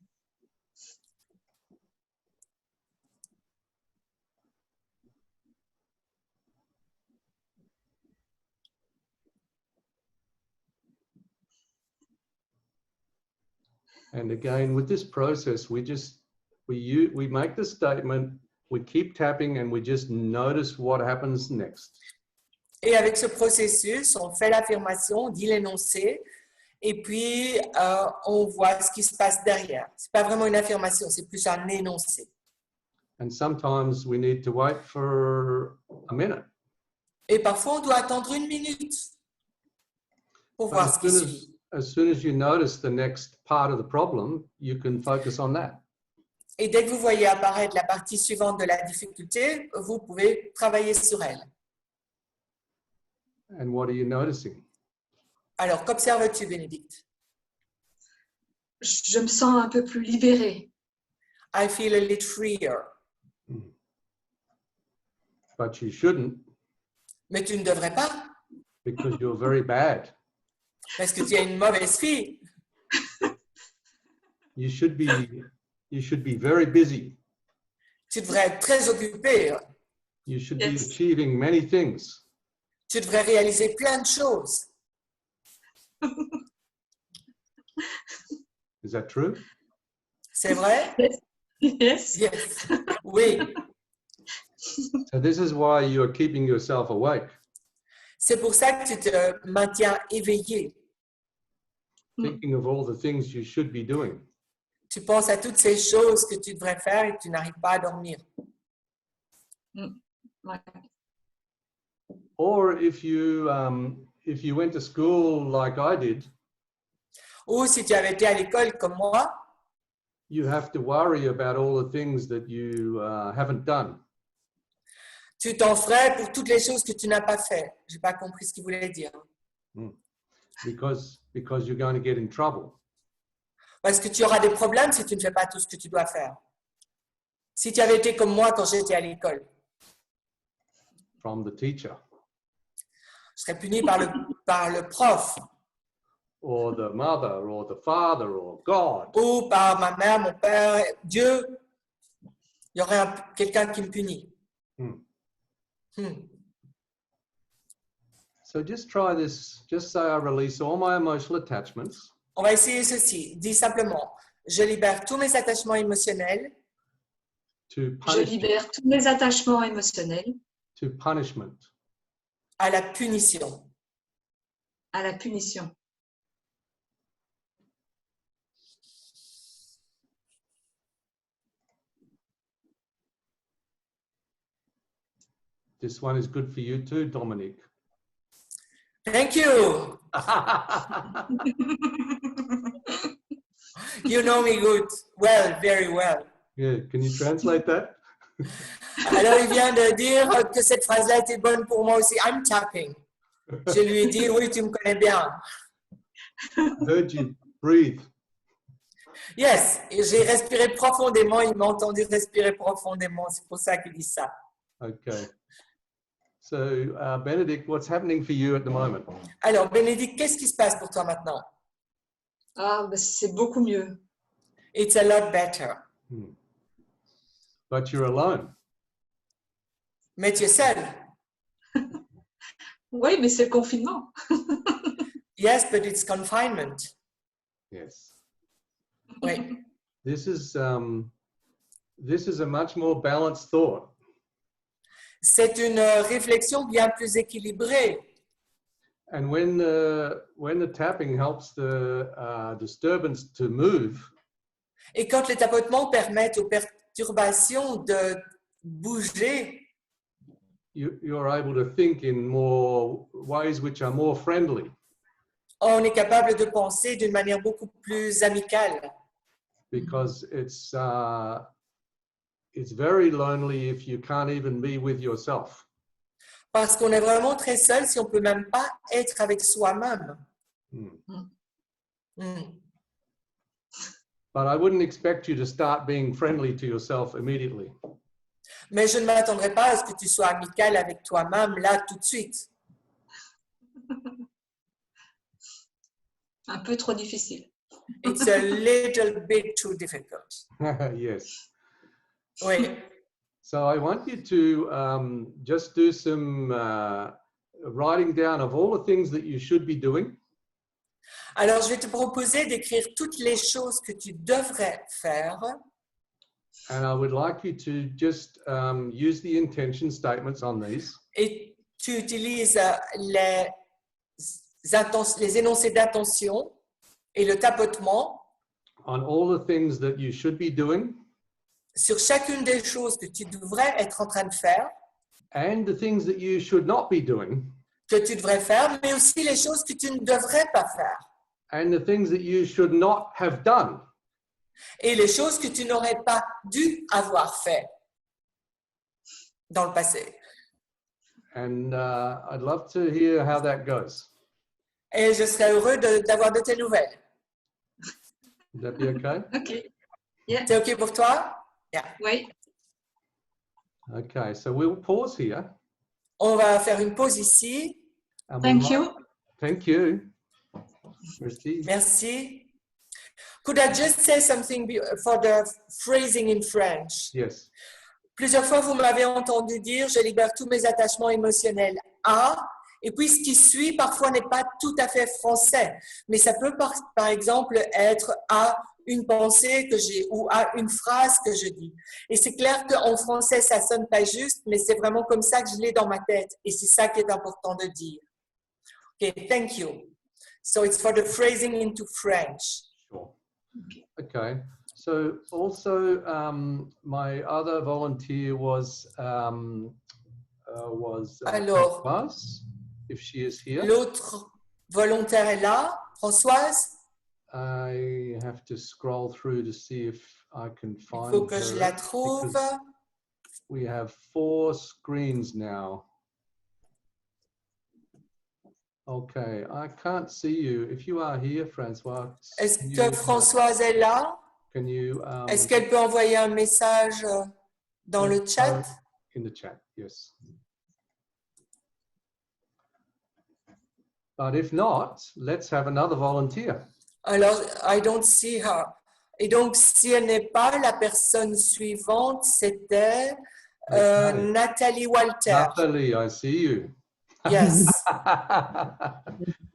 And again, with this process, we make the statement, we keep tapping, and we just notice what happens next. Et avec ce processus, on fait l'affirmation, on dit l'énoncé, et puis on voit ce qui se passe derrière. Ce n'est pas vraiment une affirmation, c'est plus un énoncé. And sometimes we need to wait for a minute. Et parfois, on doit attendre 1 minute pour voir ce qui suit. As soon as you notice the next part of the problem, you can focus on that. Et dès que vous voyez apparaître la partie suivante de la difficulté, vous pouvez travailler sur elle. And what are you noticing? Alors, qu'observes-tu, Bénédicte? Je me sens un peu plus libérée. I feel a little freer. But you shouldn't, Mais tu ne devrais pas, because you're very bad. parce que tu es une mauvaise fille. You should be very busy. Tu devrais être très occupée. You should Yes. be achieving many things. Tu devrais réaliser plein de choses. Is that true? C'est vrai? Yes. Yes. Oui. So this is why you are keeping yourself awake, C'est pour ça que tu te maintiens éveillé. thinking of all the things you should be doing. Tu penses à toutes ces choses que tu devrais faire et tu n'arrives pas à dormir. Ouais. Or if you went to school like I did, Ou si tu avais été à l'école comme moi, you have to worry about all the things that you haven't done. tu t'en ferais pour toutes les choses que tu n'as pas fait. Je n'ai pas compris ce qu'il voulait dire. Because you're going to get in trouble. Parce que tu auras des problèmes si tu ne fais pas tout ce que tu dois faire. Si tu avais été comme moi quand j'étais à l'école, From the teacher. Je serais puni par le prof or the mother or the father or God. ou par ma mère, mon père, Dieu. Il y aurait quelqu'un qui me punit. So just try this. Just say, I release all my emotional attachments On va essayer ceci. Dis simplement, je libère tous mes attachements émotionnels to Je libère tous mes attachements émotionnels punishment. à la punition. à la punition. This one is good for you too, Dominic. Thank you. You know me good. Well, very well. Yeah, can you translate that? Alors, il vient de dire que cette phrase-là était bonne pour moi aussi. I'm tapping. Je lui ai dit, oui, tu me connais bien. I heard you breathe. Yes, et j'ai respiré profondément. Il m'a entendu respirer profondément. C'est pour ça qu'il dit ça. Okay. So, Benedict, what's happening for you at the moment? Alors, Bénédicte, qu'est-ce qui se passe pour toi maintenant? Ah, ben, c'est beaucoup mieux. It's a lot better. But you're alone. Mais tu es seul. Oui, mais c'est le confinement. Yes, but it's confinement. Yes. Oui. This is a much more balanced thought. C'est une réflexion bien plus équilibrée. And when the tapping helps the disturbance to move, Et quand les tapotements permettent aux perturbations de bouger, you're able to think in more ways which are more friendly. on est capable de penser d'une manière beaucoup plus amicale. Because it's very lonely if you can't even be with yourself. Parce qu'on est vraiment très seul si on ne peut même pas être avec soi-même. But I wouldn't expect you to start being friendly to yourself immediately. Mais je ne m'attendrai pas à ce que tu sois amical avec toi-même là tout de suite. Un peu trop difficile. It's a little bit too difficult. Yes. Oui. So I want you to just do some writing down of all the things that you should be doing. Alors, je vais te proposer d'écrire toutes les choses que tu devrais faire. And I would like you to just use the intention statements on these. Et tu utilises les énoncés d'intention et le tapotement On all the things that you should be doing. sur chacune des choses que tu devrais être en train de faire, And the things that you should not be doing. que tu devrais faire, mais aussi les choses que tu ne devrais pas faire. And the things that you should not have done. Et les choses que tu n'aurais pas dû avoir fait dans le passé. And I'd love to hear how that goes. Et je serais heureux d'avoir de tes nouvelles. Would that be okay? OK. Yeah. C'est OK pour toi? Yeah. Oui. Okay, so we'll pause here. On va faire une pause ici. And Thank you. Thank you. Merci. Merci. Could I just say something for the phrasing in French? Yes. Plusieurs fois, vous m'avez entendu dire « Je libère tous mes attachements émotionnels à », et puis ce qui suit parfois n'est pas tout à fait français, mais ça peut par exemple être à une pensée que j'ai ou à une phrase que je dis. Et c'est clair qu'en français, ça ne sonne pas juste, mais c'est vraiment comme ça que je l'ai dans ma tête, et c'est ça qui est important de dire. OK, thank you. So it's for the phrasing into French. Sure. Okay. So also, my other volunteer was Alors, Françoise, if she is here. L'autre volontaire est là, Françoise. I have to scroll through to see if I can Il find faut que her je la trouve. because we have 4 screens now. Okay, I can't see you. If you are here, François, Est-ce que Françoise est là? can you Est-ce qu'elle peut envoyer un message dans le chat? in the chat, yes. But if not, let's have another volunteer. Alors, I don't see her. Et donc, si elle n'est pas, la personne suivante, c'était Okay. Nathalie Walter. Nathalie, I see you. Yes.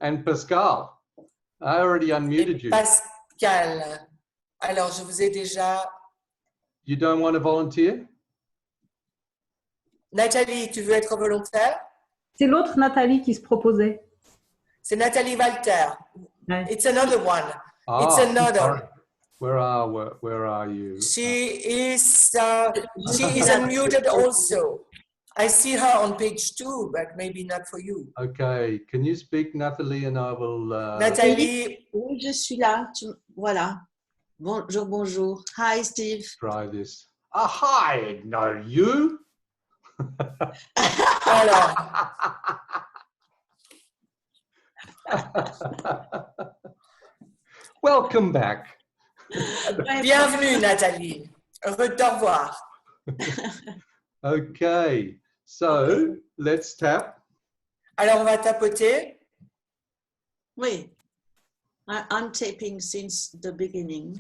And Pascal, I already unmuted you. Pascal. Alors, je vous ai déjà... You don't want to volunteer? Nathalie, tu veux être volontaire? C'est l'autre Nathalie qui se proposait. C'est Nathalie Walter. Ouais. It's another one. It's Sorry. another. Where are you? She is unmuted also. I see her on page 2, but maybe not for you. Okay, can you speak, Nathalie, and I will... Nathalie, Oui, je suis là. Voilà. Bonjour, bonjour. Hi, Steve. try this. Hi, no, you. alors, Welcome back. bienvenue Nathalie. Heureux de te revoir. Okay, so let's tap. Alors, on va tapoter. Oui. I'm tapping since the beginning.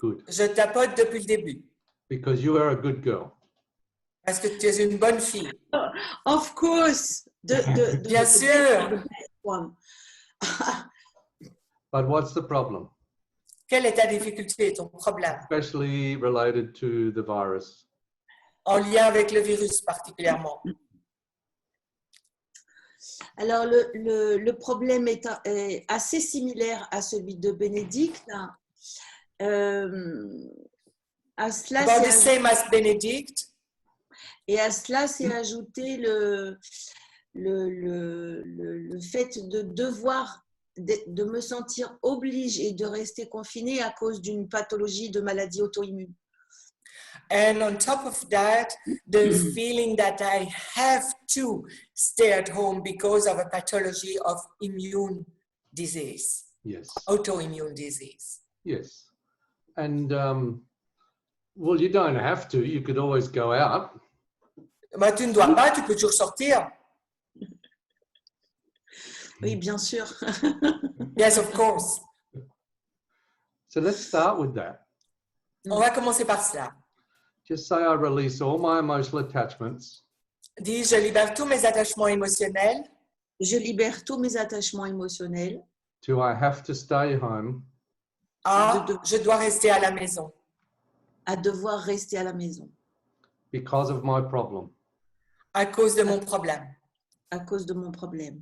Good, Je tapote depuis le début. because you are a good girl. Parce que tu es une bonne fille. Of course. Bien sûr. The best one. But what's the problem? Quelle est ta difficulté, ton problème? Especially related to the virus. En lien avec le virus particulièrement. Alors, le problème est assez similaire à celui de Bénédicte. À cela, About the same as Benedict. et à cela, c'est ajouté le fait de devoir, de me sentir obligée de rester confinée à cause d'une pathologie de maladie auto-immune. And on top of that, the feeling that I have to stay at home because of a pathology of immune disease, Yes, autoimmune disease. yes. And, well, you don't have to. You could always go out. Bah, tu ne dois pas, tu peux toujours sortir. Oui, bien sûr. Yes, of course. So let's start with that. On va commencer par cela. Just say I release all my emotional attachments Dis, je libère tous mes attachements émotionnels. Je libère tous mes attachements émotionnels. to I have to stay home Je dois rester à la maison À devoir rester à la maison because of my problem. à cause de mon problème. à cause de mon problème.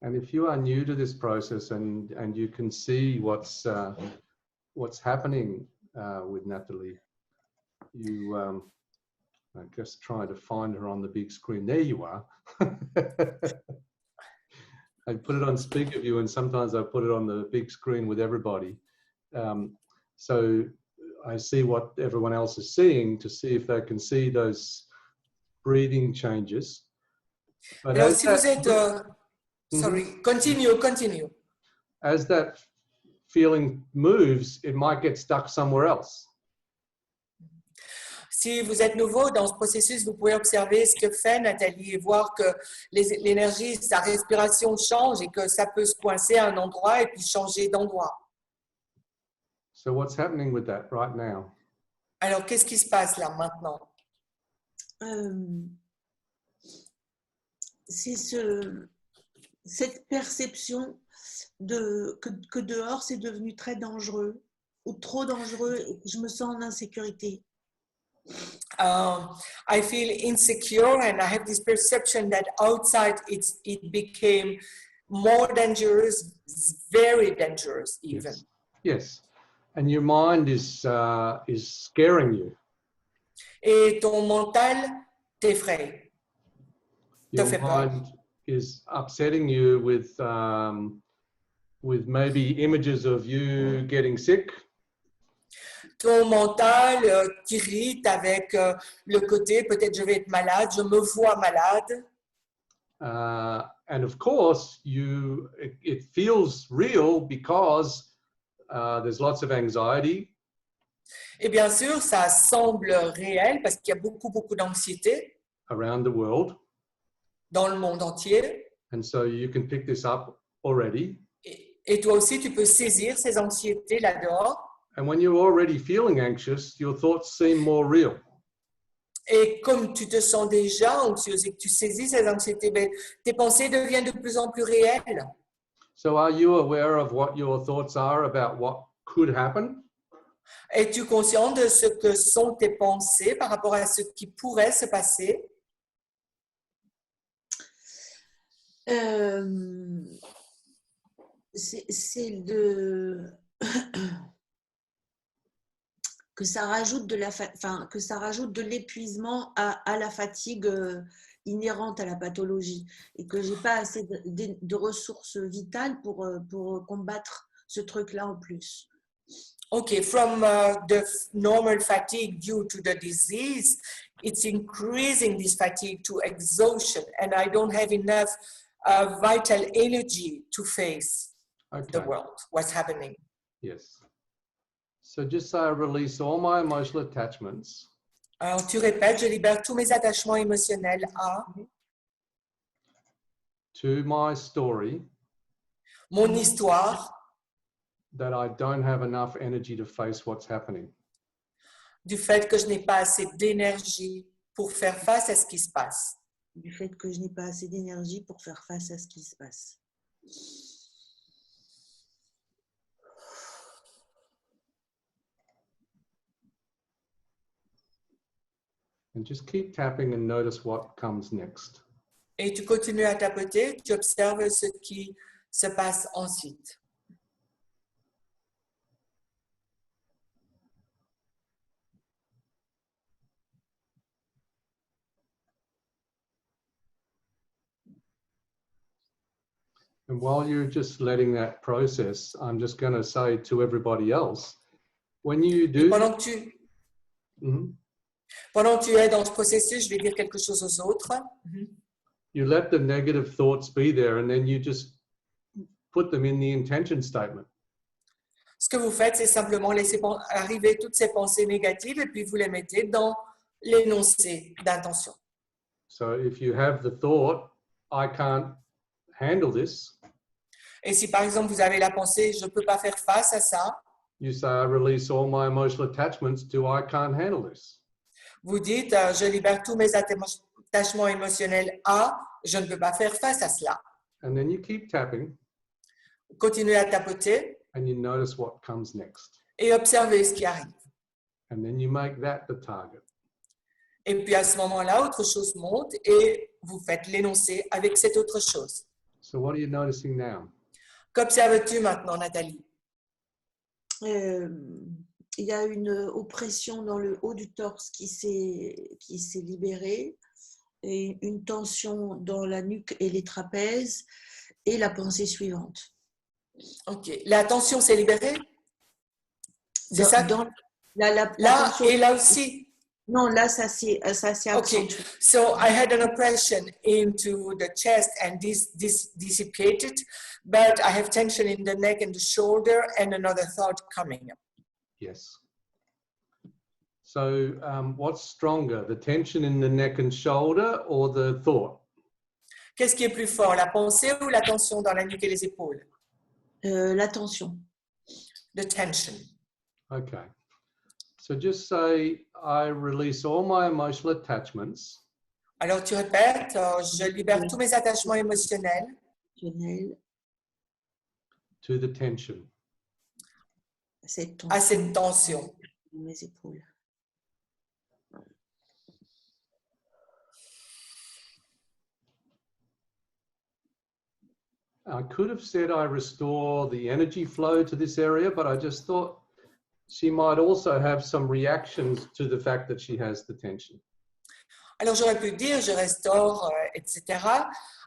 And if you are new to this process and you can see what's happening with Nathalie, you I'm just trying to find her on the big screen. There you are. I put it on speaker view and sometimes I put it on the big screen with everybody. So I see what everyone else is seeing to see if they can see those breathing changes. But Alors, as si that- vous êtes... sorry, continue. as that feeling moves, it might get stuck somewhere else. Si vous êtes nouveau dans ce processus, vous pouvez observer ce que fait Nathalie et voir que l'énergie, sa respiration change et que ça peut se coincer à un endroit et puis changer d'endroit. So what's happening with that right now? Alors, qu'est-ce qui se passe là maintenant? C'est cette perception que dehors c'est devenu très dangereux ou trop dangereux et que je me sens en insécurité. I feel insecure and I have this perception that outside it became more dangerous, very dangerous even. Yes. And your mind is scaring you. Et ton mental t'effraie. Your fait peur. mind is upsetting you with maybe images of you getting sick. Ton mental t'irrite avec le côté peut-être je vais être malade, je me vois malade. And of course, it feels real because there's lots of anxiety. Et bien sûr, ça semble réel parce qu'il y a beaucoup d'anxiété Around the world. dans le monde entier. And so you can pick this up already. Et toi aussi, tu peux saisir ces anxiétés là-dehors. And when you're already feeling anxious, your thoughts seem more real. Et comme tu te sens déjà anxieuse et que tu saisis ces anxiétés, ben, tes pensées deviennent de plus en plus réelles. So are you aware of what your thoughts are about what could happen? Es-tu conscient de ce que sont tes pensées par rapport à ce qui pourrait se passer? C'est de que ça rajoute que ça rajoute de l'épuisement à la fatigue inhérente à la pathologie et que j'ai pas assez de ressources vitales pour combattre ce truc-là en plus. Okay, from the normal fatigue due to the disease, it's increasing this fatigue to exhaustion, and I don't have enough vital energy to face the world, what's happening. Yes. So just say I release all my emotional attachments. Alors tu répètes, je libère tous mes attachements émotionnels à To my story. mon histoire, That I don't have enough energy to face what's happening. du fait que je n'ai pas assez d'énergie pour faire face à ce qui se passe. Du fait que je n'ai pas assez d'énergie pour faire face à ce qui se passe. And just keep tapping and notice what comes next. Et tu continues à tapoter, tu observes ce qui se passe ensuite. And while you're just letting that process, I'm just going to say to everybody else, when you do... Pendant que tu es dans ce processus, je vais dire quelque chose aux autres. You let the negative thoughts be there and then you just put them in the intention statement. Ce que vous faites, c'est simplement laisser arriver toutes ces pensées négatives et puis vous les mettez dans l'énoncé d'intention. So if you have the thought, I can't handle this. Et si par exemple vous avez la pensée, je ne peux pas faire face à ça, You say, I release all my emotional attachments to I can't handle this. vous dites, je libère tous mes attachements émotionnels à, je ne peux pas faire face à cela. And then you keep tapping Continuez à tapoter and you notice what comes next. et observez ce qui arrive. And then you make that the target. Et puis à ce moment-là, autre chose monte et vous faites l'énoncé avec cette autre chose. So what are you noticing now? Qu'observes-tu maintenant, Nathalie? Il y a une oppression dans le haut du torse qui s'est libérée, et une tension dans la nuque et les trapèzes, et la pensée suivante. Ok. La tension s'est libérée? C'est ça? La Là tension, et là aussi? non, là, ça s'est accentué. Okay, so I had an oppression into the chest and this dissipated, but I have tension in the neck and the shoulder and another thought coming up. Yes. So what's stronger, the tension in the neck and shoulder or the thought? Qu'est-ce qui est plus fort, la pensée ou la tension dans la nuque et les épaules? La tension. The tension. Okay. So just say, I release all my emotional attachments. Alors tu répètes, je libère tous mes attachements émotionnels To the tension. à cette tension. Mes épaules. I could have said I restore the energy flow to this area, but I just thought she might also have some reactions to the fact that she has the tension. Alors j'aurais pu dire, je restaure, etc.,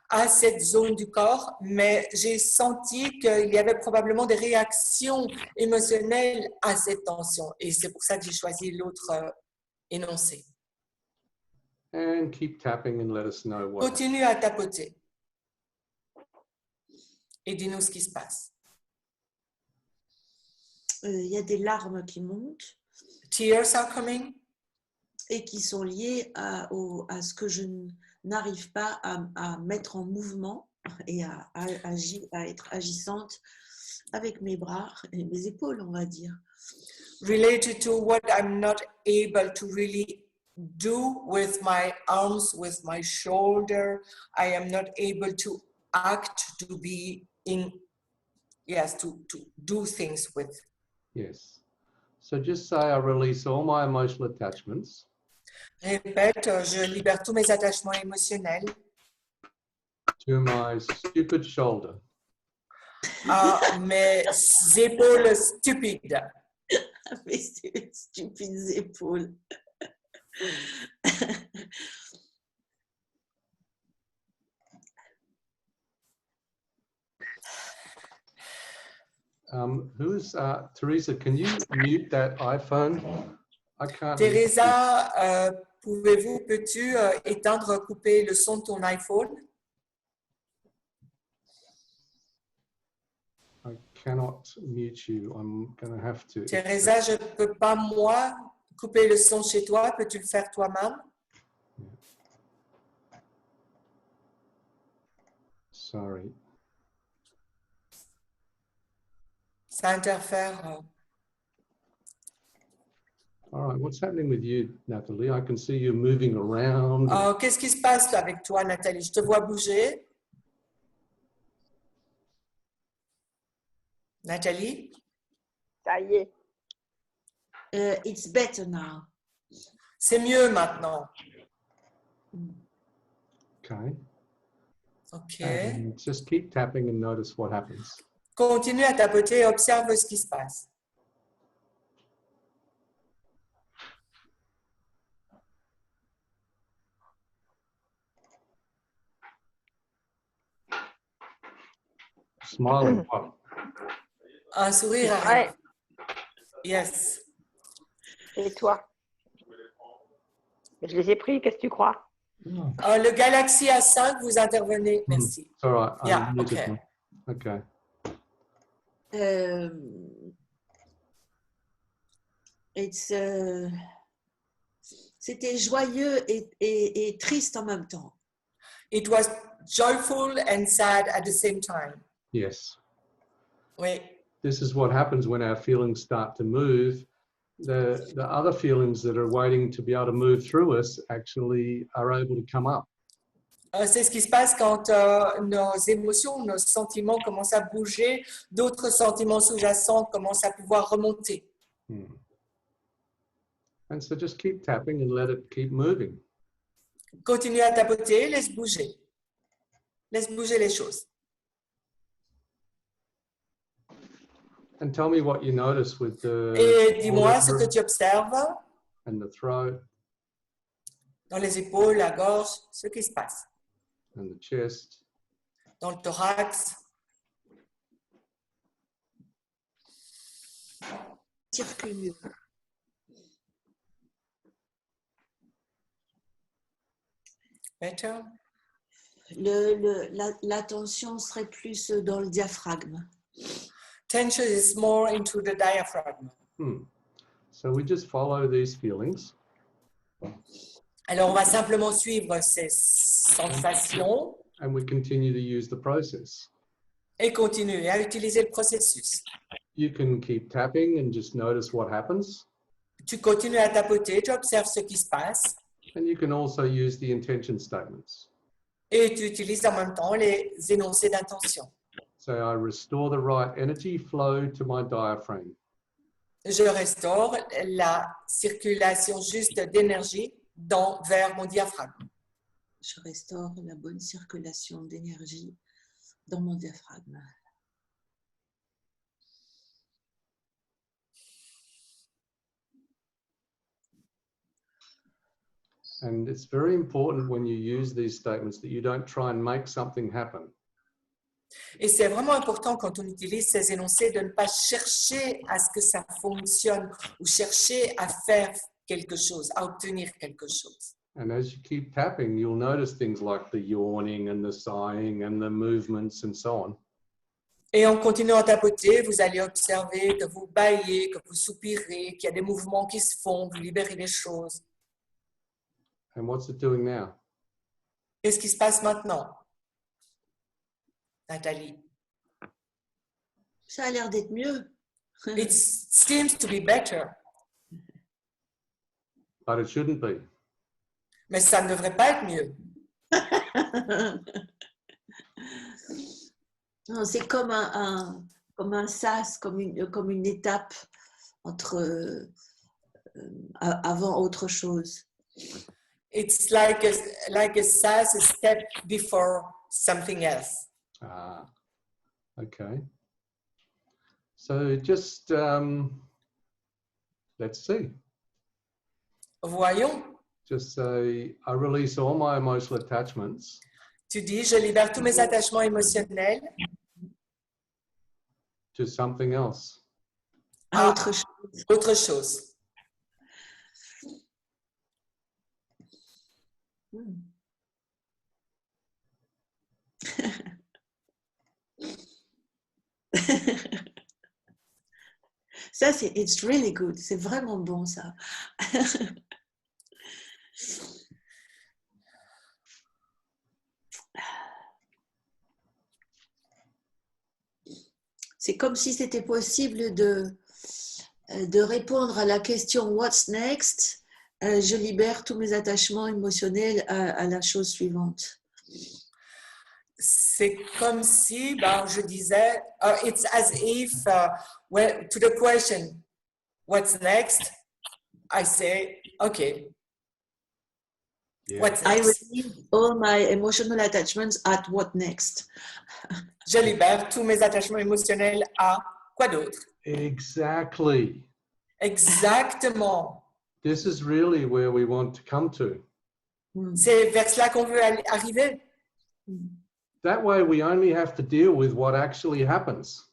à cette zone du corps, mais j'ai senti qu'il y avait probablement des réactions émotionnelles à cette tension. Et c'est pour ça que j'ai choisi l'autre énoncé. And keep tapping and let us know what. Continue à tapoter. Et dis-nous ce qui se passe. il y a des larmes qui montent Tears are coming. et qui sont liées à ce que je n'arrive pas à mettre en mouvement et à être agissante avec mes bras et mes épaules, on va dire. Related to what I'm not able to really do with my arms, with my shoulder. I am not able to act, to be in, yes, to do things with. Yes. So just say I release all my emotional attachments Répète, je libère tous mes attachements émotionnels to my stupid shoulder. à mes épaules stupides. Mes stupides épaules. Who's Teresa? Can you mute that iPhone? I can't. hear you. Teresa, peux-tu éteindre, couper le son de ton iPhone? I cannot mute you. I'm going to have to. Teresa, je ne peux pas, moi, couper le son chez toi. Peux-tu le faire toi-même? Sorry. Ça interfère. All right. What's happening with you, Natalie? I can see you moving around. Qu'est-ce qui se passe avec toi, Nathalie? Je te vois bouger. Nathalie? Ça y est. It's better now. C'est mieux maintenant. Okay. OK. And just keep tapping and notice what happens. Continue à tapoter et observe ce qui se passe. Smiling. What? Un sourire arrive. Yes. Et toi? Je les ai pris, qu'est-ce que tu crois? Le Galaxy A5, vous intervenez. Merci. It's all right. I'm Yeah, muted okay. now. Okay. C'était joyeux et triste en même temps. It was joyful and sad at the same time. Yes. Oui. This is what happens when our feelings start to move. The other feelings that are waiting to be able to move through us actually are able to come up. C'est ce qui se passe quand nos émotions, nos sentiments commencent à bouger, d'autres sentiments sous-jacents commencent à pouvoir remonter. And so just keep tapping and let it keep moving. Continue à tapoter, laisse bouger. Laisse bouger les choses. And tell me what you notice with the Et dis-moi ce shoulder que tu observes and the throat dans les épaules, la gorge, ce qui se passe. and the chest. Dans le thorax. Circule mieux. Better. L'attention serait plus dans le diaphragme. Tension is more into the diaphragm. So we just follow these feelings. Alors, on va simplement suivre ces sensations And we continue to use the process. et continuer à utiliser le processus. You can keep tapping and just notice what happens. Tu continues à tapoter, tu observes ce qui se passe And you can also use the intention statements. et tu utilises en même temps les énoncés d'intention. So I restore the right energy flow to my diaphragm. Je restaure la circulation juste d'énergie vers mon diaphragme. Je restaure la bonne circulation d'énergie dans mon diaphragme. And it's very important when you use these statements that you don't try and make something happen. Et c'est vraiment important quand on utilise ces énoncés de ne pas chercher à ce que ça fonctionne ou chercher à faire quelque chose, à obtenir quelque chose. And as you keep tapping, you'll notice things like the yawning and the sighing and the movements and so on. Et en continuant à tapoter, vous allez observer que vous bâillez, que vous soupirez, qu'il y a des mouvements qui se font, vous libérez les choses. And what's it doing now? Qu'est-ce qui se passe maintenant, Nathalie? Ça a l'air d'être mieux. It seems to be better, But it shouldn't be. mais ça ne devrait pas être mieux. Non, c'est comme un sas, comme une étape entre avant autre chose. It's like a SAS, a step before something else. Ah, okay. So just let's see. Voyons, Just say, I release all my emotional attachments tu dis, je libère tous mes attachements émotionnels to something else. À autre chose. autre chose. Ça, it's really good. C'est vraiment bon, ça. C'est comme si c'était possible de répondre à la question « What's next ?» Je libère tous mes attachements émotionnels à la chose suivante. C'est comme si, je disais, it's as if, well, to the question, what's next? I say, okay, Yeah. what's I next? release all my emotional attachments at what next? Je libère tous mes attachements émotionnels à quoi d'autre? Exactly. Exactement. This is really where we want to come to. C'est vers cela qu'on veut arriver. That way we only have to deal with what actually happens.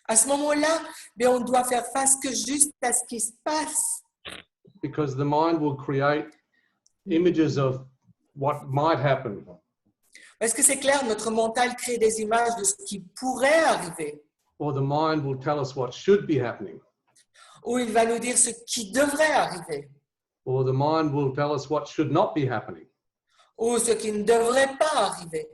À ce moment-là, on doit faire face que juste à ce qui se passe. Because the mind will create images of what might happen. Parce que c'est clair, notre mental crée des images de ce qui pourrait arriver. Or the mind will tell us what should be happening. Ou il va nous dire ce qui devrait arriver. Or the mind will tell us what should not be happening. Ou ce qui ne devrait pas arriver.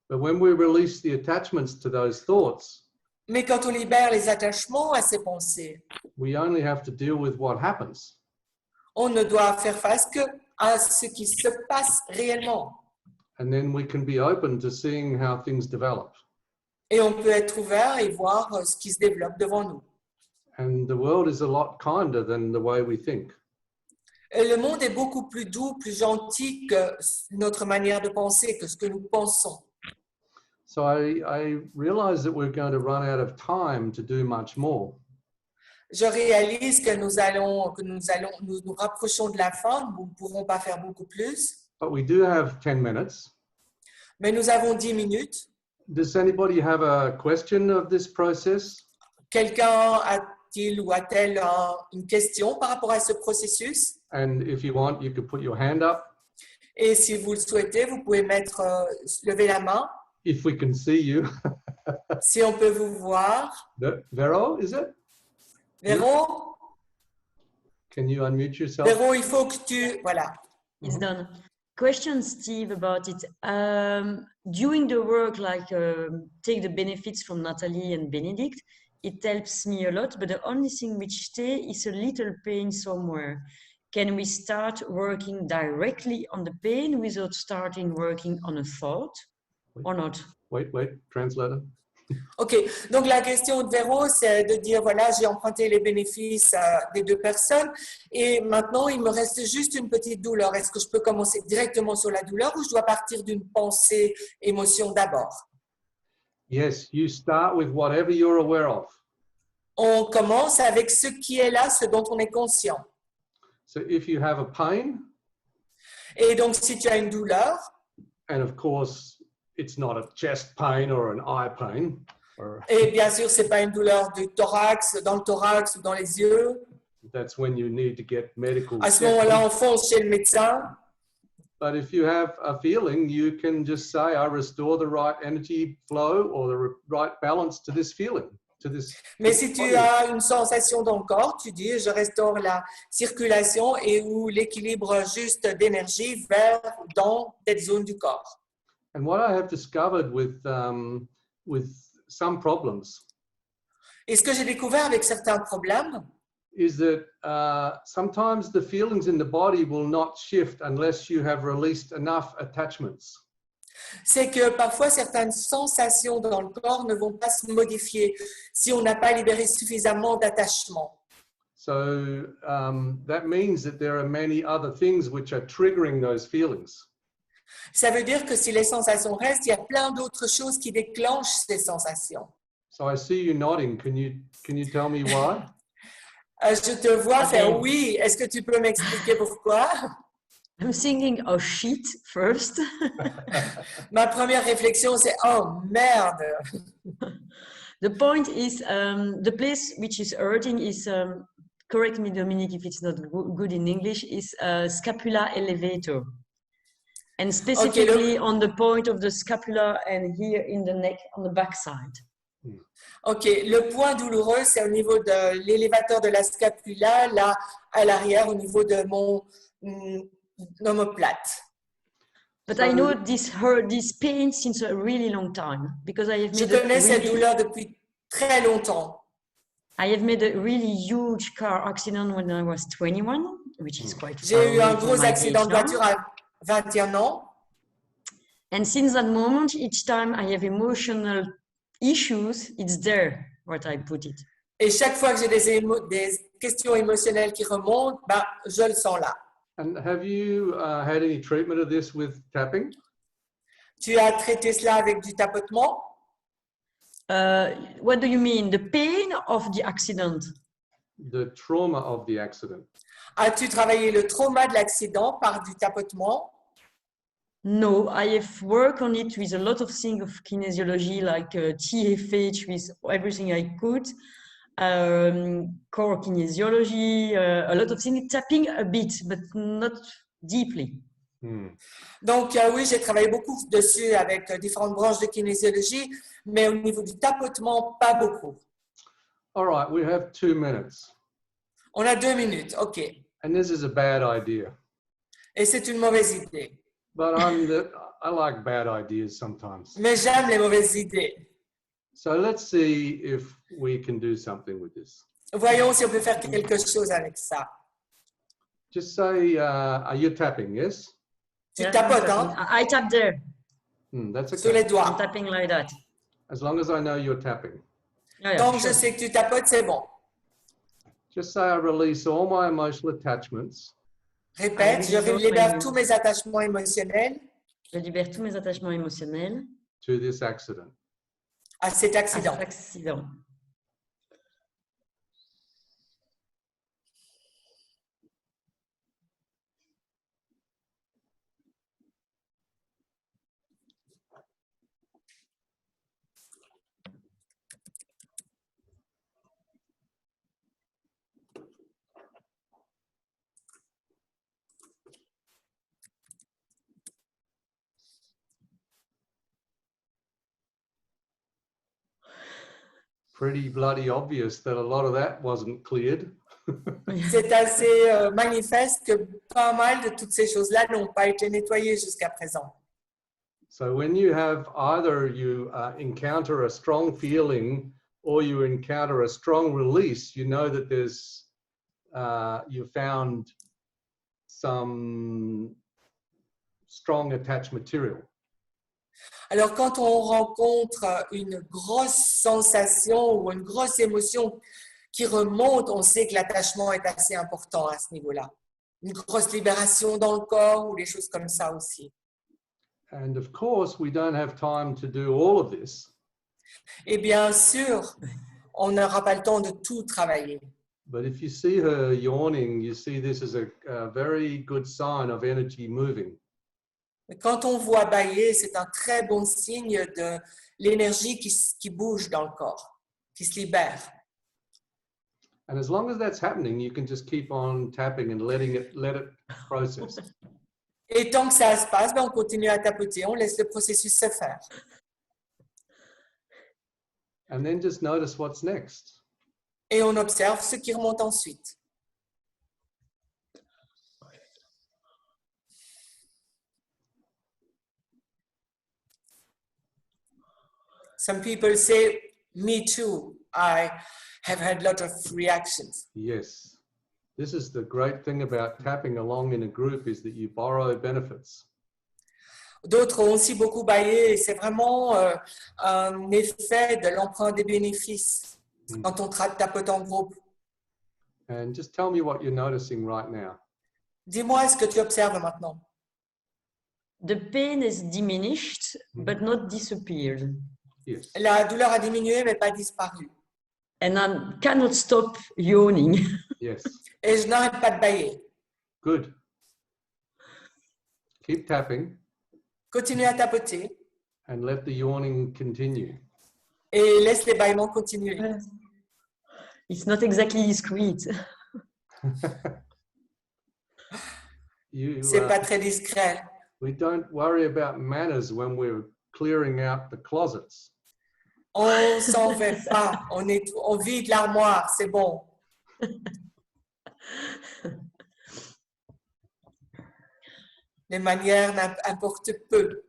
But when we release the attachments to those thoughts, Mais quand on libère les attachements à ces pensées, we only have to deal with what happens. on ne doit faire face que à ce qui se passe réellement. And then we can be open to seeing how things develop. Et on peut être ouvert et voir ce qui se développe devant nous. And the world is a lot kinder than the way we think. Et le monde est beaucoup plus doux, plus gentil que notre manière de penser, que ce que nous pensons. So I realize that we're going to run out of time to do much more. Je réalise que nous rapprochons de la fin, nous ne pourrons pas faire beaucoup plus, But we do have 10 minutes. mais nous avons 10 minutes. Does anybody have a question of this process? Quelqu'un a-t-il ou a-t-elle une question par rapport à ce processus? And if you want, you could put your hand up. Et si vous le souhaitez, vous pouvez lever la main. If we can see you. Si on peut vous voir. Vero, is it? Véro, Can you unmute yourself? Véro, il faut que tu... Voilà. It's done. Question, Steve, about it. During the work, take the benefits from Natalie and Benedict, it helps me a lot, but the only thing which stays is a little pain somewhere. Can we start working directly on the pain without starting working on a thought or not? Wait, translator. OK. Donc, la question de Véro, c'est de dire, voilà, j'ai emprunté les bénéfices des deux personnes et maintenant, il me reste juste une petite douleur. Est-ce que je peux commencer directement sur la douleur ou je dois partir d'une pensée, émotion d'abord? Yes, you start with whatever you're aware of. On commence avec ce qui est là, ce dont on est conscient. So if you have a pain, Et donc, si tu as une douleur, and of course, it's not a chest pain or an eye pain. Et bien sûr, ce n'est pas une douleur du thorax, dans le thorax ou dans les yeux. That's when you need to get medical. À ce moment-là, on fonce chez le médecin. But if you have a feeling, you can just say, I restore the right energy flow or the right balance to this feeling, to this. Mais si tu as une sensation dans le corps, tu dis, je restaure la circulation et ou l'équilibre juste d'énergie vers dans cette zone du corps. And what I have discovered with some problems Et ce que j'ai découvert avec certains problèmes, is that sometimes the feelings in the body will not shift unless you have released enough attachments. c'est que parfois certaines sensations dans le corps ne vont pas se modifier si on n'a pas libéré suffisamment d'attachement. So that means that there are many other things which are triggering those feelings. Ça veut dire que si les sensations restent, il y a plein d'autres choses qui déclenchent ces sensations. So I see you nodding. Can you tell me why? Je te vois faire oui. Est-ce que tu peux m'expliquer pourquoi? I'm thinking of shit first. Ma première réflexion, c'est oh merde. The point is, the place which is hurting is, correct me, Dominique, if it's not good in English, is scapula elevator. And specifically on the point of the scapula and here in the neck on the back side. Ok, le point douloureux, c'est au niveau de l'élévateur de la scapula, là à l'arrière, au niveau de mon omoplate. But I know this pain since a really long time because I have Je made connais cette douleur depuis très longtemps. I have made a really huge car accident when I was 21, which is quite far J'ai eu un away from gros my accident de age now. voiture à 21 ans. And since that moment, each time I have emotional issues, it's there what I put it. Et chaque fois que j'ai des questions émotionnelles qui remontent, bah, je le sens là. And have you had any treatment of this with tapping? Tu as traité cela avec du tapotement? What do you mean? The pain of the accident? The trauma of the accident. As-tu travaillé le trauma de l'accident par du tapotement? No, I have worked on it with a lot of things of kinesiology, like TFH, with everything I could, core kinesiology, a lot of things, tapping a bit, but not deeply. Donc oui, j'ai travaillé beaucoup dessus avec différentes branches de kinésiologie, mais au niveau du tapotement, pas beaucoup. All right, we have 2 minutes. On a 2 minutes, ok. And this is a bad idea. Et c'est une mauvaise idée. But I like bad ideas sometimes. Mais j'aime les mauvaises idées. So let's see if we can do something with this. Voyons si on peut faire quelque chose avec ça. Just say, are you tapping? Yes? Tu tapotes, hein? I tap there. That's Sur les okay. doigts. I'm tapping like that. As long as I know you're tapping. Yeah, Tant que sure. je sais que tu tapotes, c'est bon. Just say I release all my emotional attachments Répète, je libère tous mes attachements émotionnels Je libère tous mes attachements émotionnels to this accident. à cet à accident. cet accident. Pretty bloody obvious that a lot of that wasn't cleared. C'est assez manifeste que pas mal de toutes ces choses-là n'ont pas été nettoyées jusqu'à présent. So when you have either you encounter a strong feeling or you encounter a strong release, you know that there's you found some strong attached material. Alors, quand on rencontre une grosse sensation ou une grosse émotion qui remonte, on sait que l'attachement est assez important à ce niveau-là. Une grosse libération dans le corps ou des choses comme ça aussi. And of course, we don't have time to do all of this. Et bien sûr, on n'aura pas le temps de tout travailler. But if you see her yawning, you see this as a very good sign of energy moving. Mais quand on voit bâiller, c'est un très bon signe de l'énergie qui bouge dans le corps, qui se libère. And as long as that's happening, you can just keep on tapping and let it process. Et tant que ça se passe, ben, on continue à tapoter, on laisse le processus se faire. And then just notice what's next. Et on observe ce qui remonte ensuite. Some people say, me too, I have had a lot of reactions. Yes. This is the great thing about tapping along in a group is that you borrow benefits. D'autres ont aussi beaucoup baillé et c'est vraiment un effet de l'emprunt des bénéfices quand on tapote en groupe. And just tell me what you're noticing right now. Dis-moi ce que tu observes maintenant. The pain is diminished, but not disappeared. Yes. La douleur a diminué mais pas disparu. And I cannot stop yawning. Yes. Et je n'arrête pas de bailler. Good. Keep tapping Continue à tapoter and let the yawning continue. et laisse les bâillements continuer. It's not exactly discreet. C'est pas très discret. We don't worry about manners when we're clearing out the closets. On s'en fait pas. On vide l'armoire, c'est bon. Les manières importent peu.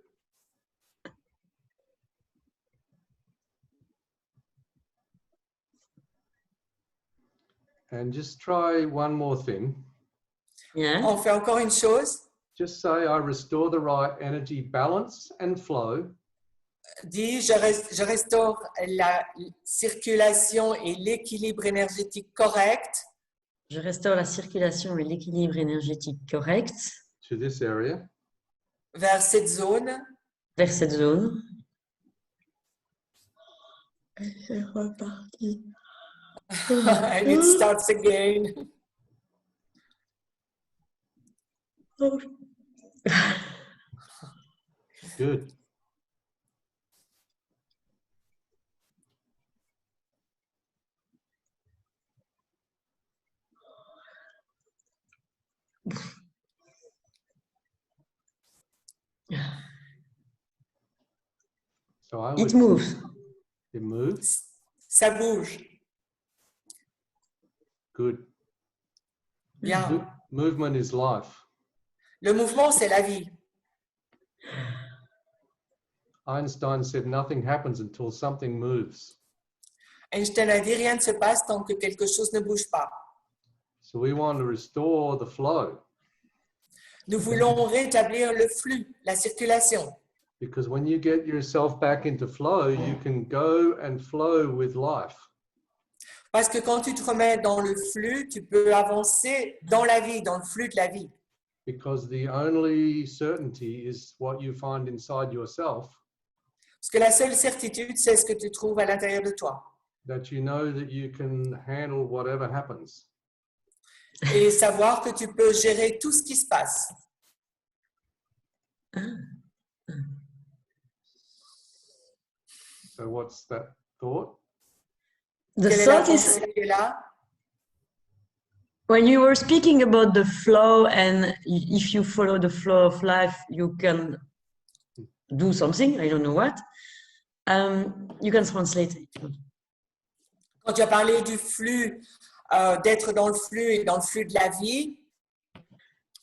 And just try one more thing. Yeah. On fait encore une chose. Just say, I restore the right energy balance and flow Dis, je restaure la circulation et l'équilibre énergétique correct Je restaure la circulation et l'équilibre énergétique correct to this area. vers cette zone. vers cette zone. C'est reparti. And it starts again. Good. So I would, It moves. it moves. Ça bouge. Good. Bien. Movement is life. Le mouvement, c'est la vie. Einstein said nothing happens until something moves. Einstein a dit rien ne se passe tant que quelque chose ne bouge pas. So we want to restore the flow, Nous voulons rétablir le flux, la circulation. because when you get yourself back into flow, you can go and flow with life. Parce que quand tu te remets dans le flux, tu peux avancer dans la vie, dans le flux de la vie. Because the only certainty is what you find inside yourself, Parce que la seule certitude, c'est ce que tu trouves à l'intérieur de toi. that you know that you can handle whatever happens. Et savoir que tu peux gérer tout ce qui se passe. So what's that thought? The Quelle est la thought is pensée qui est là? when you were speaking about the flow, and if you follow the flow of life, you can do something. I don't know what. You can translate it. Quand tu as parlé du flux, d'être dans le flux et dans le flux de la vie,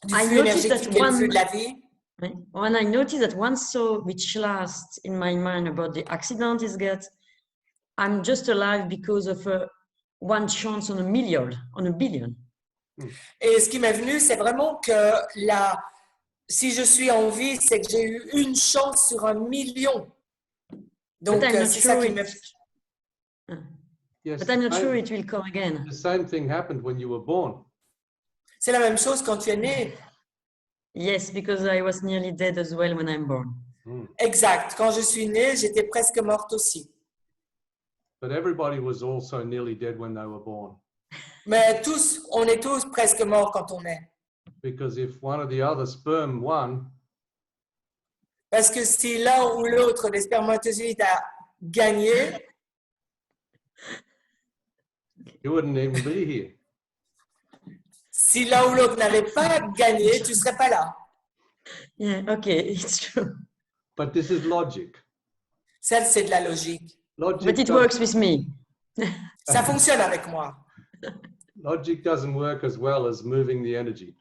du I flux noticed that énergétique et le flux de la vie, Right? When I noticed that one thought which lasts in my mind about the accident is that I'm just alive because of one chance on a million, on a billion. et ce qui m'est venu, c'est vraiment que si je suis en vie, c'est que j'ai eu une chance sur 1 million. Donc, But I'm not c'est ça sure qui m'est Yes, But I'm not sure it will come again. the same thing happened when you were born. C'est la même chose quand tu es né. Yes, because I was nearly dead as well when I'm born. Exact. Quand je suis née, j'étais presque morte aussi. But everybody was also nearly dead when they were born. Mais tous, on est tous presque morts quand on est. Because if one of the other sperm won, Parce que si l'un ou l'autre des spermatozoïdes a gagné, you wouldn't even be here. si l'un ou l'autre n'avait pas gagné, tu ne serais pas là. Yeah, okay, it's true. But this is logic. Ça, c'est de la logique. Logic, But it works with me. Ça fonctionne avec moi. logic doesn't work as well as moving the energy.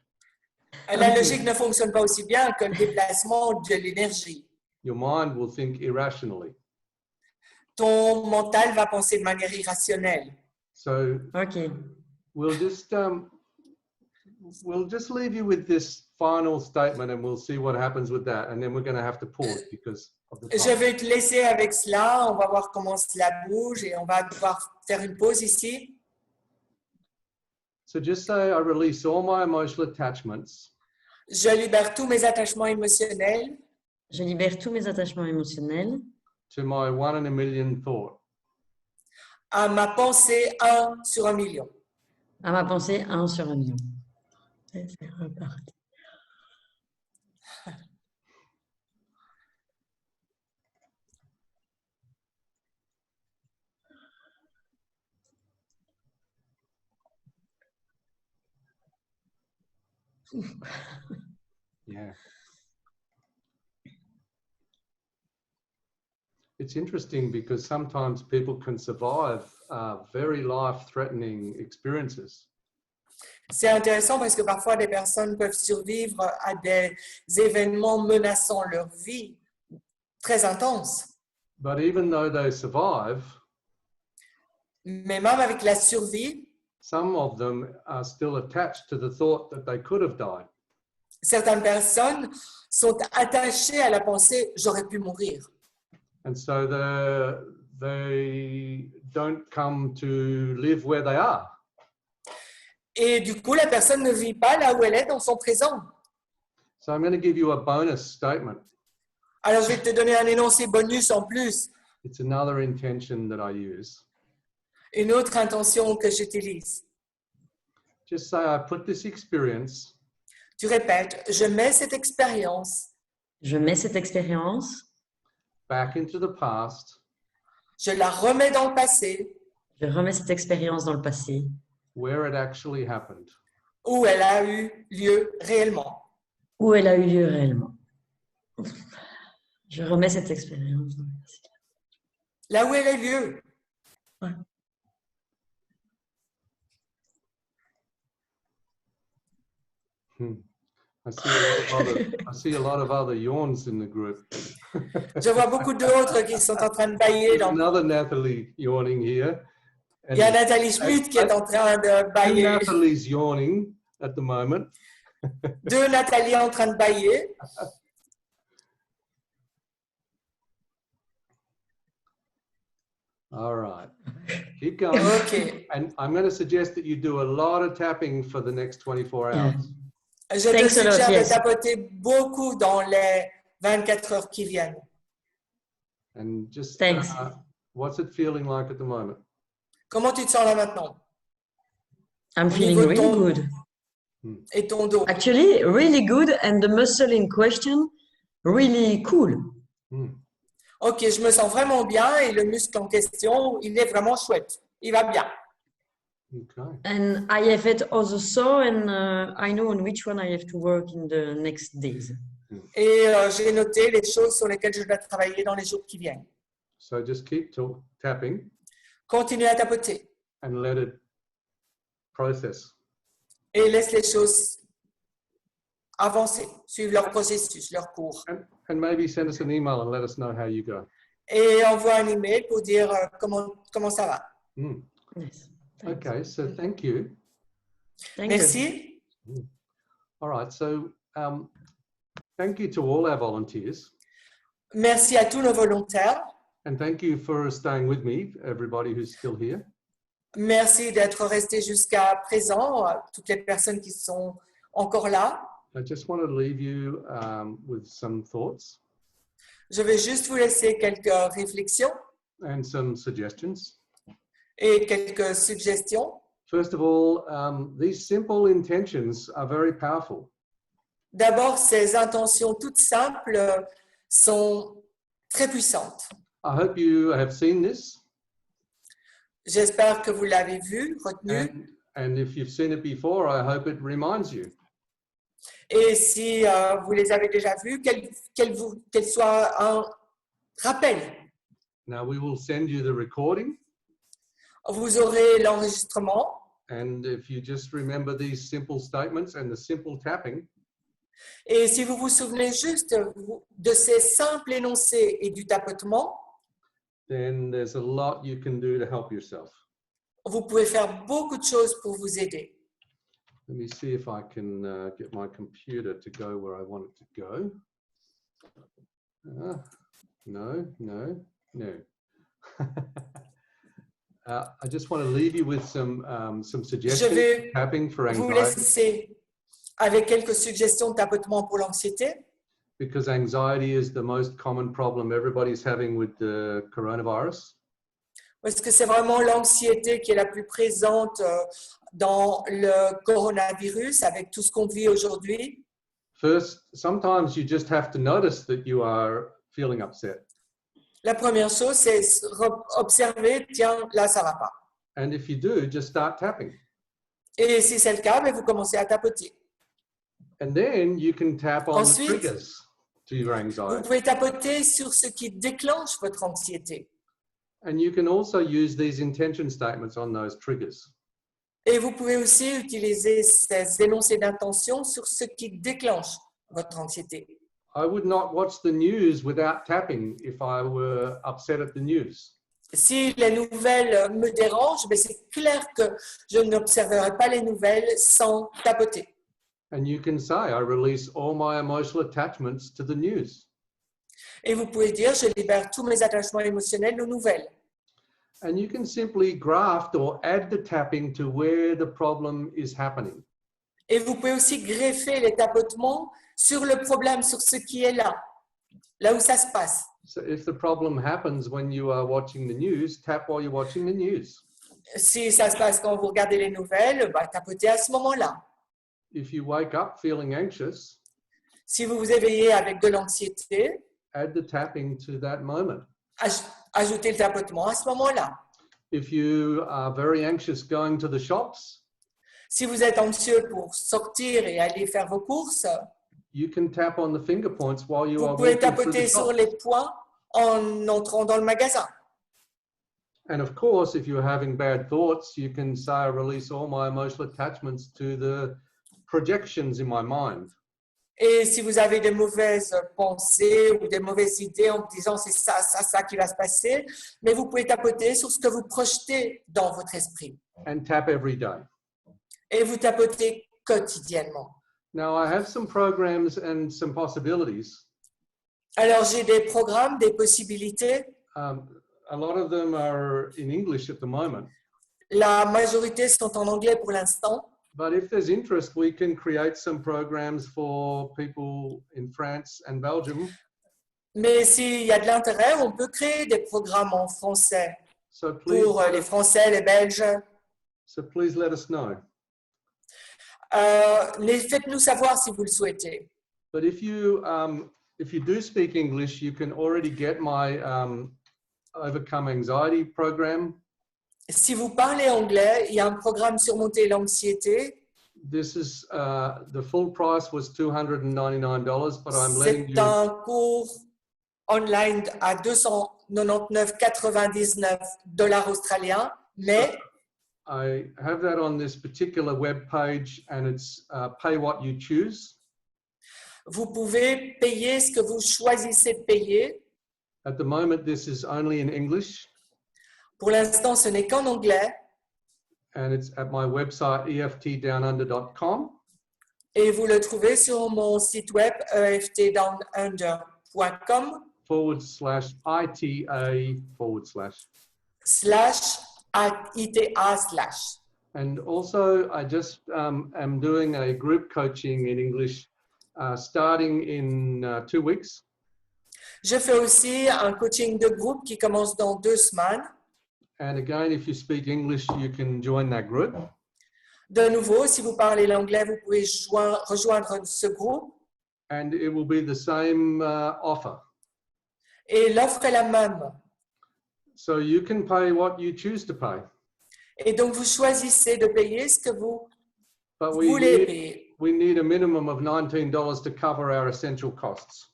La logique ne fonctionne pas aussi bien que le déplacement de l'énergie. Your mind will think irrationally. Ton mental va penser de manière irrationnelle. So Okay. we'll just leave you with this final statement and we'll see what happens with that. And then we're going to have to pause because of the Je time. vais te laisser avec cela. On va voir comment cela bouge et on va devoir faire une pause ici. So just say I release all my emotional attachments Je libère tous mes attachements émotionnels Je libère tous mes attachements émotionnels to my 1 in a million thought. à ma pensée 1 sur 1 million. à ma pensée 1 sur 1 million. Et c'est reparti. Yeah. It's interesting because sometimes people can survive very life-threatening experiences. C'est intéressant parce que parfois des personnes peuvent survivre à des événements menaçant leur vie très intenses. But even though they survive, Mais même avec la survie, some of them are still attached to the thought that they could have died. certaines personnes sont attachées à la pensée « j'aurais pu mourir ». And so they don't come to live where they are. Et du coup, la personne ne vit pas là où elle est dans son présent. So I'm going to give you a bonus statement. Alors, je vais te donner un énoncé bonus en plus, It's another intention that I use. une autre intention que j'utilise. Just say I put this experience Tu répètes, je mets cette expérience, Je mets cette expérience, back into the past je la remets dans le passé, je remets cette expérience dans le passé, where it actually happened. où elle a eu lieu réellement. où elle a eu lieu réellement. Je remets cette expérience dans le passé. Là où elle a eu lieu. Ouais. I see a lot of other yawns in the group. Je vois beaucoup d'autres qui sont en train de bailler. There's another Nathalie yawning here. Il y a Nathalie Schmidt qui est en train de Two bailler. Nathalies yawning at the moment. Deux Nathalie en train de bailler. All right. Keep going. OK. And I'm going to suggest that you do a lot of tapping for the next 24 hours. Je te Thanks a lot, suggère yes. de tapoter beaucoup dans les 24 heures qui viennent. And just Thanks. what's it feeling like at the moment? Comment tu te sens là maintenant? I'm feeling niveau really ton- good. Et ton dos? Actually, really good, and the muscle in question, really cool. Hmm. OK, je me sens vraiment bien et le muscle en question, il est vraiment chouette. Il va bien. Okay. And I have it also so, and I know on which one I have to work in the next days. Et j'ai noté les choses sur lesquelles je dois travailler dans les jours qui viennent. So just keep tapping Continue à tapoter and let it process. et laisse les choses avancer, suivre leur processus, leur cours. And maybe send us an email and let us know how you go. Et envoie un email pour dire comment ça va. Hmm. Yes. Okay, so thank you. Thank you. Merci. All right, so thank you to all our volunteers. Merci à tous nos volontaires. And thank you for staying with me, everybody who's still here. Merci d'être restés jusqu'à présent, toutes les personnes qui sont encore là. I just want to leave you with some thoughts Je vais juste vous laisser quelques réflexions and some suggestions. et quelques suggestions. First of all, these simple intentions are very powerful. D'abord, ces intentions toutes simples sont très puissantes. I hope you have seen this, J'espère que vous l'avez vu, retenu. and if you've seen it before, I hope it reminds you. Et si vous les avez déjà vus, qu'elle soit un rappel. Now we will send you the recording, Vous aurez l'enregistrement. and if you just remember these simple statements and the simple tapping, Et si vous vous souvenez juste de ces simples énoncés et du tapotement, then there's a lot you can do to help yourself. vous pouvez faire beaucoup de choses pour vous aider. Let me see if I can get my computer to go where I want it to go. No. I just want to leave you with some suggestions for tapping for Vous anxiety, laisser avec quelques suggestions de tapotement pour l'anxiété, because anxiety is the most common problem everybody's having with the coronavirus. parce que c'est vraiment l'anxiété qui est la plus présente dans le coronavirus avec tout ce qu'on vit aujourd'hui. First, sometimes you just have to notice that you are feeling upset. La première chose, c'est observer, tiens, là, ça va pas. And if you do, just start tapping. Et si c'est le cas, vous commencez à tapoter. And then you can tap on Ensuite, triggers to your Vous anxiety. pouvez tapoter sur ce qui déclenche votre anxiété. And you can also use these intention statements on those triggers. Et vous pouvez aussi utiliser ces énoncés d'intention sur ce qui déclenche votre anxiété. I would not watch the news without tapping if I were upset at the news. Si les nouvelles me dérangent, c'est clair que je n'observerai pas les nouvelles sans tapoter. And you can say, I release all my emotional attachments to the news. Et vous pouvez dire, je libère tous mes attachements émotionnels aux nouvelles. And you can simply graft or add the tapping to where the problem is happening. Et vous pouvez aussi greffer les tapotements sur le problème, sur ce qui est là où ça se passe. So if the problem happens when you are watching the news, tap while you're watching the news. Si ça se passe quand vous regardez les nouvelles, tapotez à ce moment-là. If you wake up feeling anxious, Si vous vous éveillez avec de l'anxiété, add the tapping to that moment. ajoutez le tapotement à ce moment-là. If you are very anxious going to the shops, Si vous êtes anxieux pour sortir et aller faire vos courses, you can tap on the finger points while you vous are pouvez walking through tapoter the sur shop. les points en entrant dans le magasin. And of course, if you're having bad thoughts, you can say, I release all my emotional attachments to the projections in my mind. Et si vous avez des mauvaises pensées ou des mauvaises idées en disant c'est ça qui va se passer, mais vous pouvez tapoter sur ce que vous projetez dans votre esprit. And tap every day. Et vous tapotez quotidiennement. Now, I have some programs and some possibilities. Alors j'ai des programmes, des possibilités. A lot of them are in English at the moment. La majorité sont en anglais pour l'instant. But if there's interest, we can create some programs for people in France and Belgium. Mais s'il y a de l'intérêt, on peut créer des programmes en français So please, pour les Français, les Belges. so please let us know. Faites-nous savoir si vous le souhaitez. But if you do speak English, you can already get my Overcome Anxiety program. Si vous parlez anglais, il y a un programme Surmonter l'anxiété. This is the full price was $299, but I'm letting C'est you. un cours online à 299,99 $ australiens, mais I have that on this particular web page, and it's pay what you choose. vous pouvez payer ce que vous choisissez de payer. At the moment, this is only in English, Pour l'instant, ce n'est qu'en anglais and it's at my website eftdownunder.com. et vous le trouvez sur mon site web eftdownunder.com /ITA/. And also, I just am doing a group coaching in English starting in 2 weeks. Je fais aussi un coaching de groupe qui commence dans 2 semaines. And again, if you speak English, you can join that group. De nouveau, si vous parlez l'anglais, vous pouvez rejoindre ce groupe. And it will be the same offer. Et l'offre est la même. So you can pay what you choose to pay. Et donc, vous choisissez de payer ce que vous But voulez payer. we need a minimum of $19 to cover our essential costs.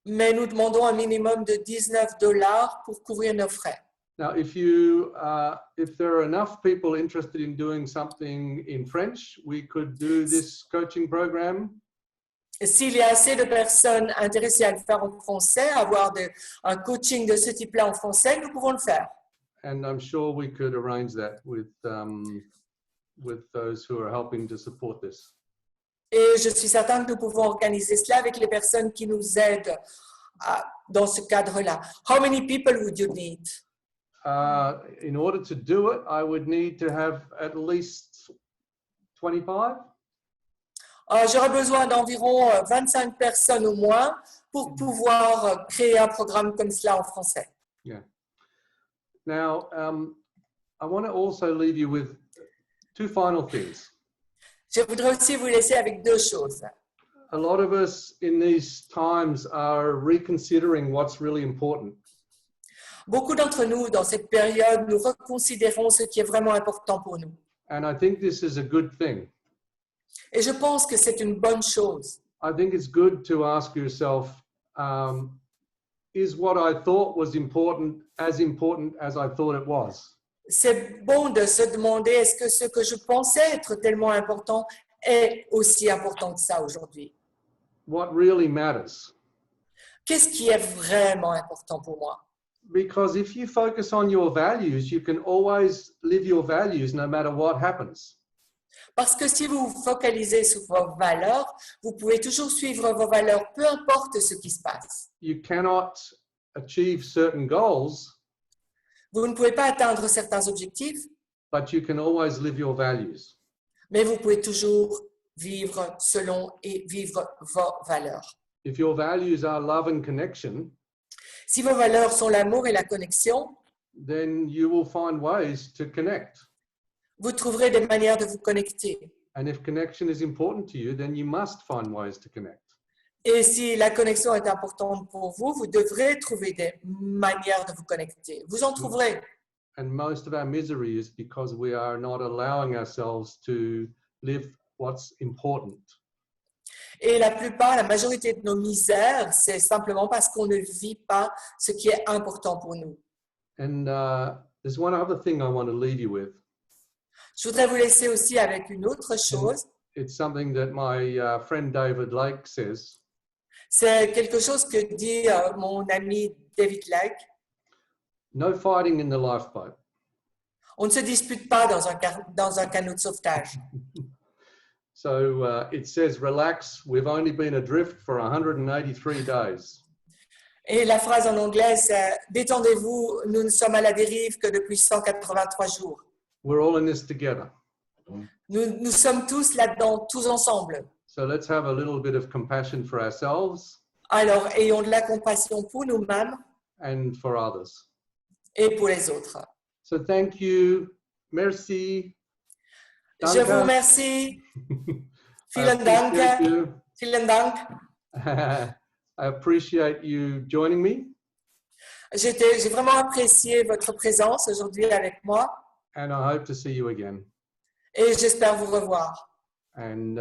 Mais nous demandons un minimum de $19 pour couvrir nos frais. Now, if there are enough people interested in doing something in French, we could do this coaching program. S'il y a assez de personnes intéressées à le faire en français, avoir un coaching de ce type-là en français, nous pouvons le faire. And I'm sure we could arrange that with those who are helping to support this. Et je suis certain que nous pouvons organiser cela avec les personnes qui nous aident dans ce cadre-là. How many people would you need? In order to do it, I would need to have at least 25. J'aurais besoin d'environ 25 personnes au moins pour pouvoir créer un programme comme cela en français. Yeah. Now, I want to also leave you with two final things. Je voudrais aussi vous laisser avec deux choses. A lot of us in these times are reconsidering what's really important. Beaucoup d'entre nous, dans cette période, nous reconsidérons ce qui est vraiment important pour nous. And I think this is a good thing. Et je pense que c'est une bonne chose. I think it's good to ask yourself, is what I thought was important as I thought it was? C'est bon de se demander, est-ce que ce que je pensais être tellement important est aussi important que ça aujourd'hui? What really matters? Qu'est-ce qui est vraiment important pour moi? Because if you focus on your values, you can always live your values no matter what happens. Parce que si vous vous focalisez sur vos valeurs, vous pouvez toujours suivre vos valeurs, peu importe ce qui se passe. You cannot achieve certain goals, Vous ne pouvez pas atteindre certains objectifs, but you can always live your values. mais vous pouvez toujours vivre selon et vivre vos valeurs. If your values are love and connection, Si vos valeurs sont l'amour et la connexion, then you will find ways to connect. vous trouverez des manières de vous connecter. And if connection is important to you, then you must find ways to connect. Et si la connexion est importante pour vous, vous devrez trouver des manières de vous connecter. Vous en trouverez. And most of our misery is because we are not allowing ourselves to live what's important. Et la majorité de nos misères, c'est simplement parce qu'on ne vit pas ce qui est important pour nous. And there's one other thing I want to leave you with. Je voudrais vous laisser aussi avec une autre chose. It's something that my friend David Lake says. C'est quelque chose que dit mon ami David Lake. No fighting in the lifeboat. On ne se dispute pas dans un canot de sauvetage. So it says, relax, we've only been adrift for 183 days. Et la phrase en anglais, c'est « Détendez-vous, nous ne sommes à la dérive que depuis 183 jours. We're all in this together. » Nous sommes tous là-dedans, tous ensemble. So let's have a little bit of compassion for ourselves Alors, ayons de la compassion pour nous-mêmes and for others. et pour les autres. So thank you. Merci. Je vous remercie. Vielen Dank. Vielen Dank. I appreciate you joining me. J'ai vraiment apprécié votre présence aujourd'hui avec moi And I hope to see you again. et j'espère vous revoir. And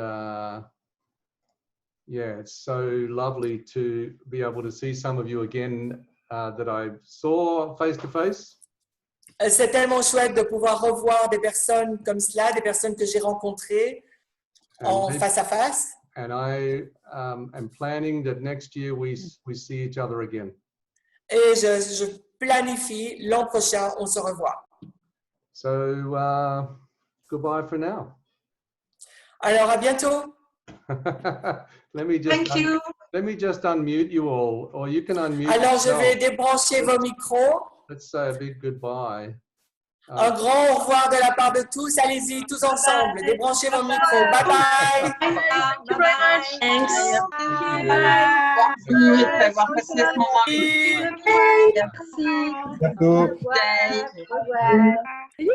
yeah, it's so lovely to be able to see some of you again that I saw face to face. C'est tellement chouette de pouvoir revoir des personnes comme cela, des personnes que j'ai rencontrées en face à face. And I am planning that next year we see each other again. Et je planifie l'an prochain, on se revoit. So goodbye for now. Alors à bientôt. Let me just unmute you all, or you can unmute. Alors je yourself. vais débrancher vos micros. Let's say a big goodbye. Un grand au revoir de la part de tous. Allez-y, tous ensemble. Débranchez vos micros. Bye bye. Thank you very much. Thanks. Merci d'avoir passé ce moment. Merci. Merci. Au revoir.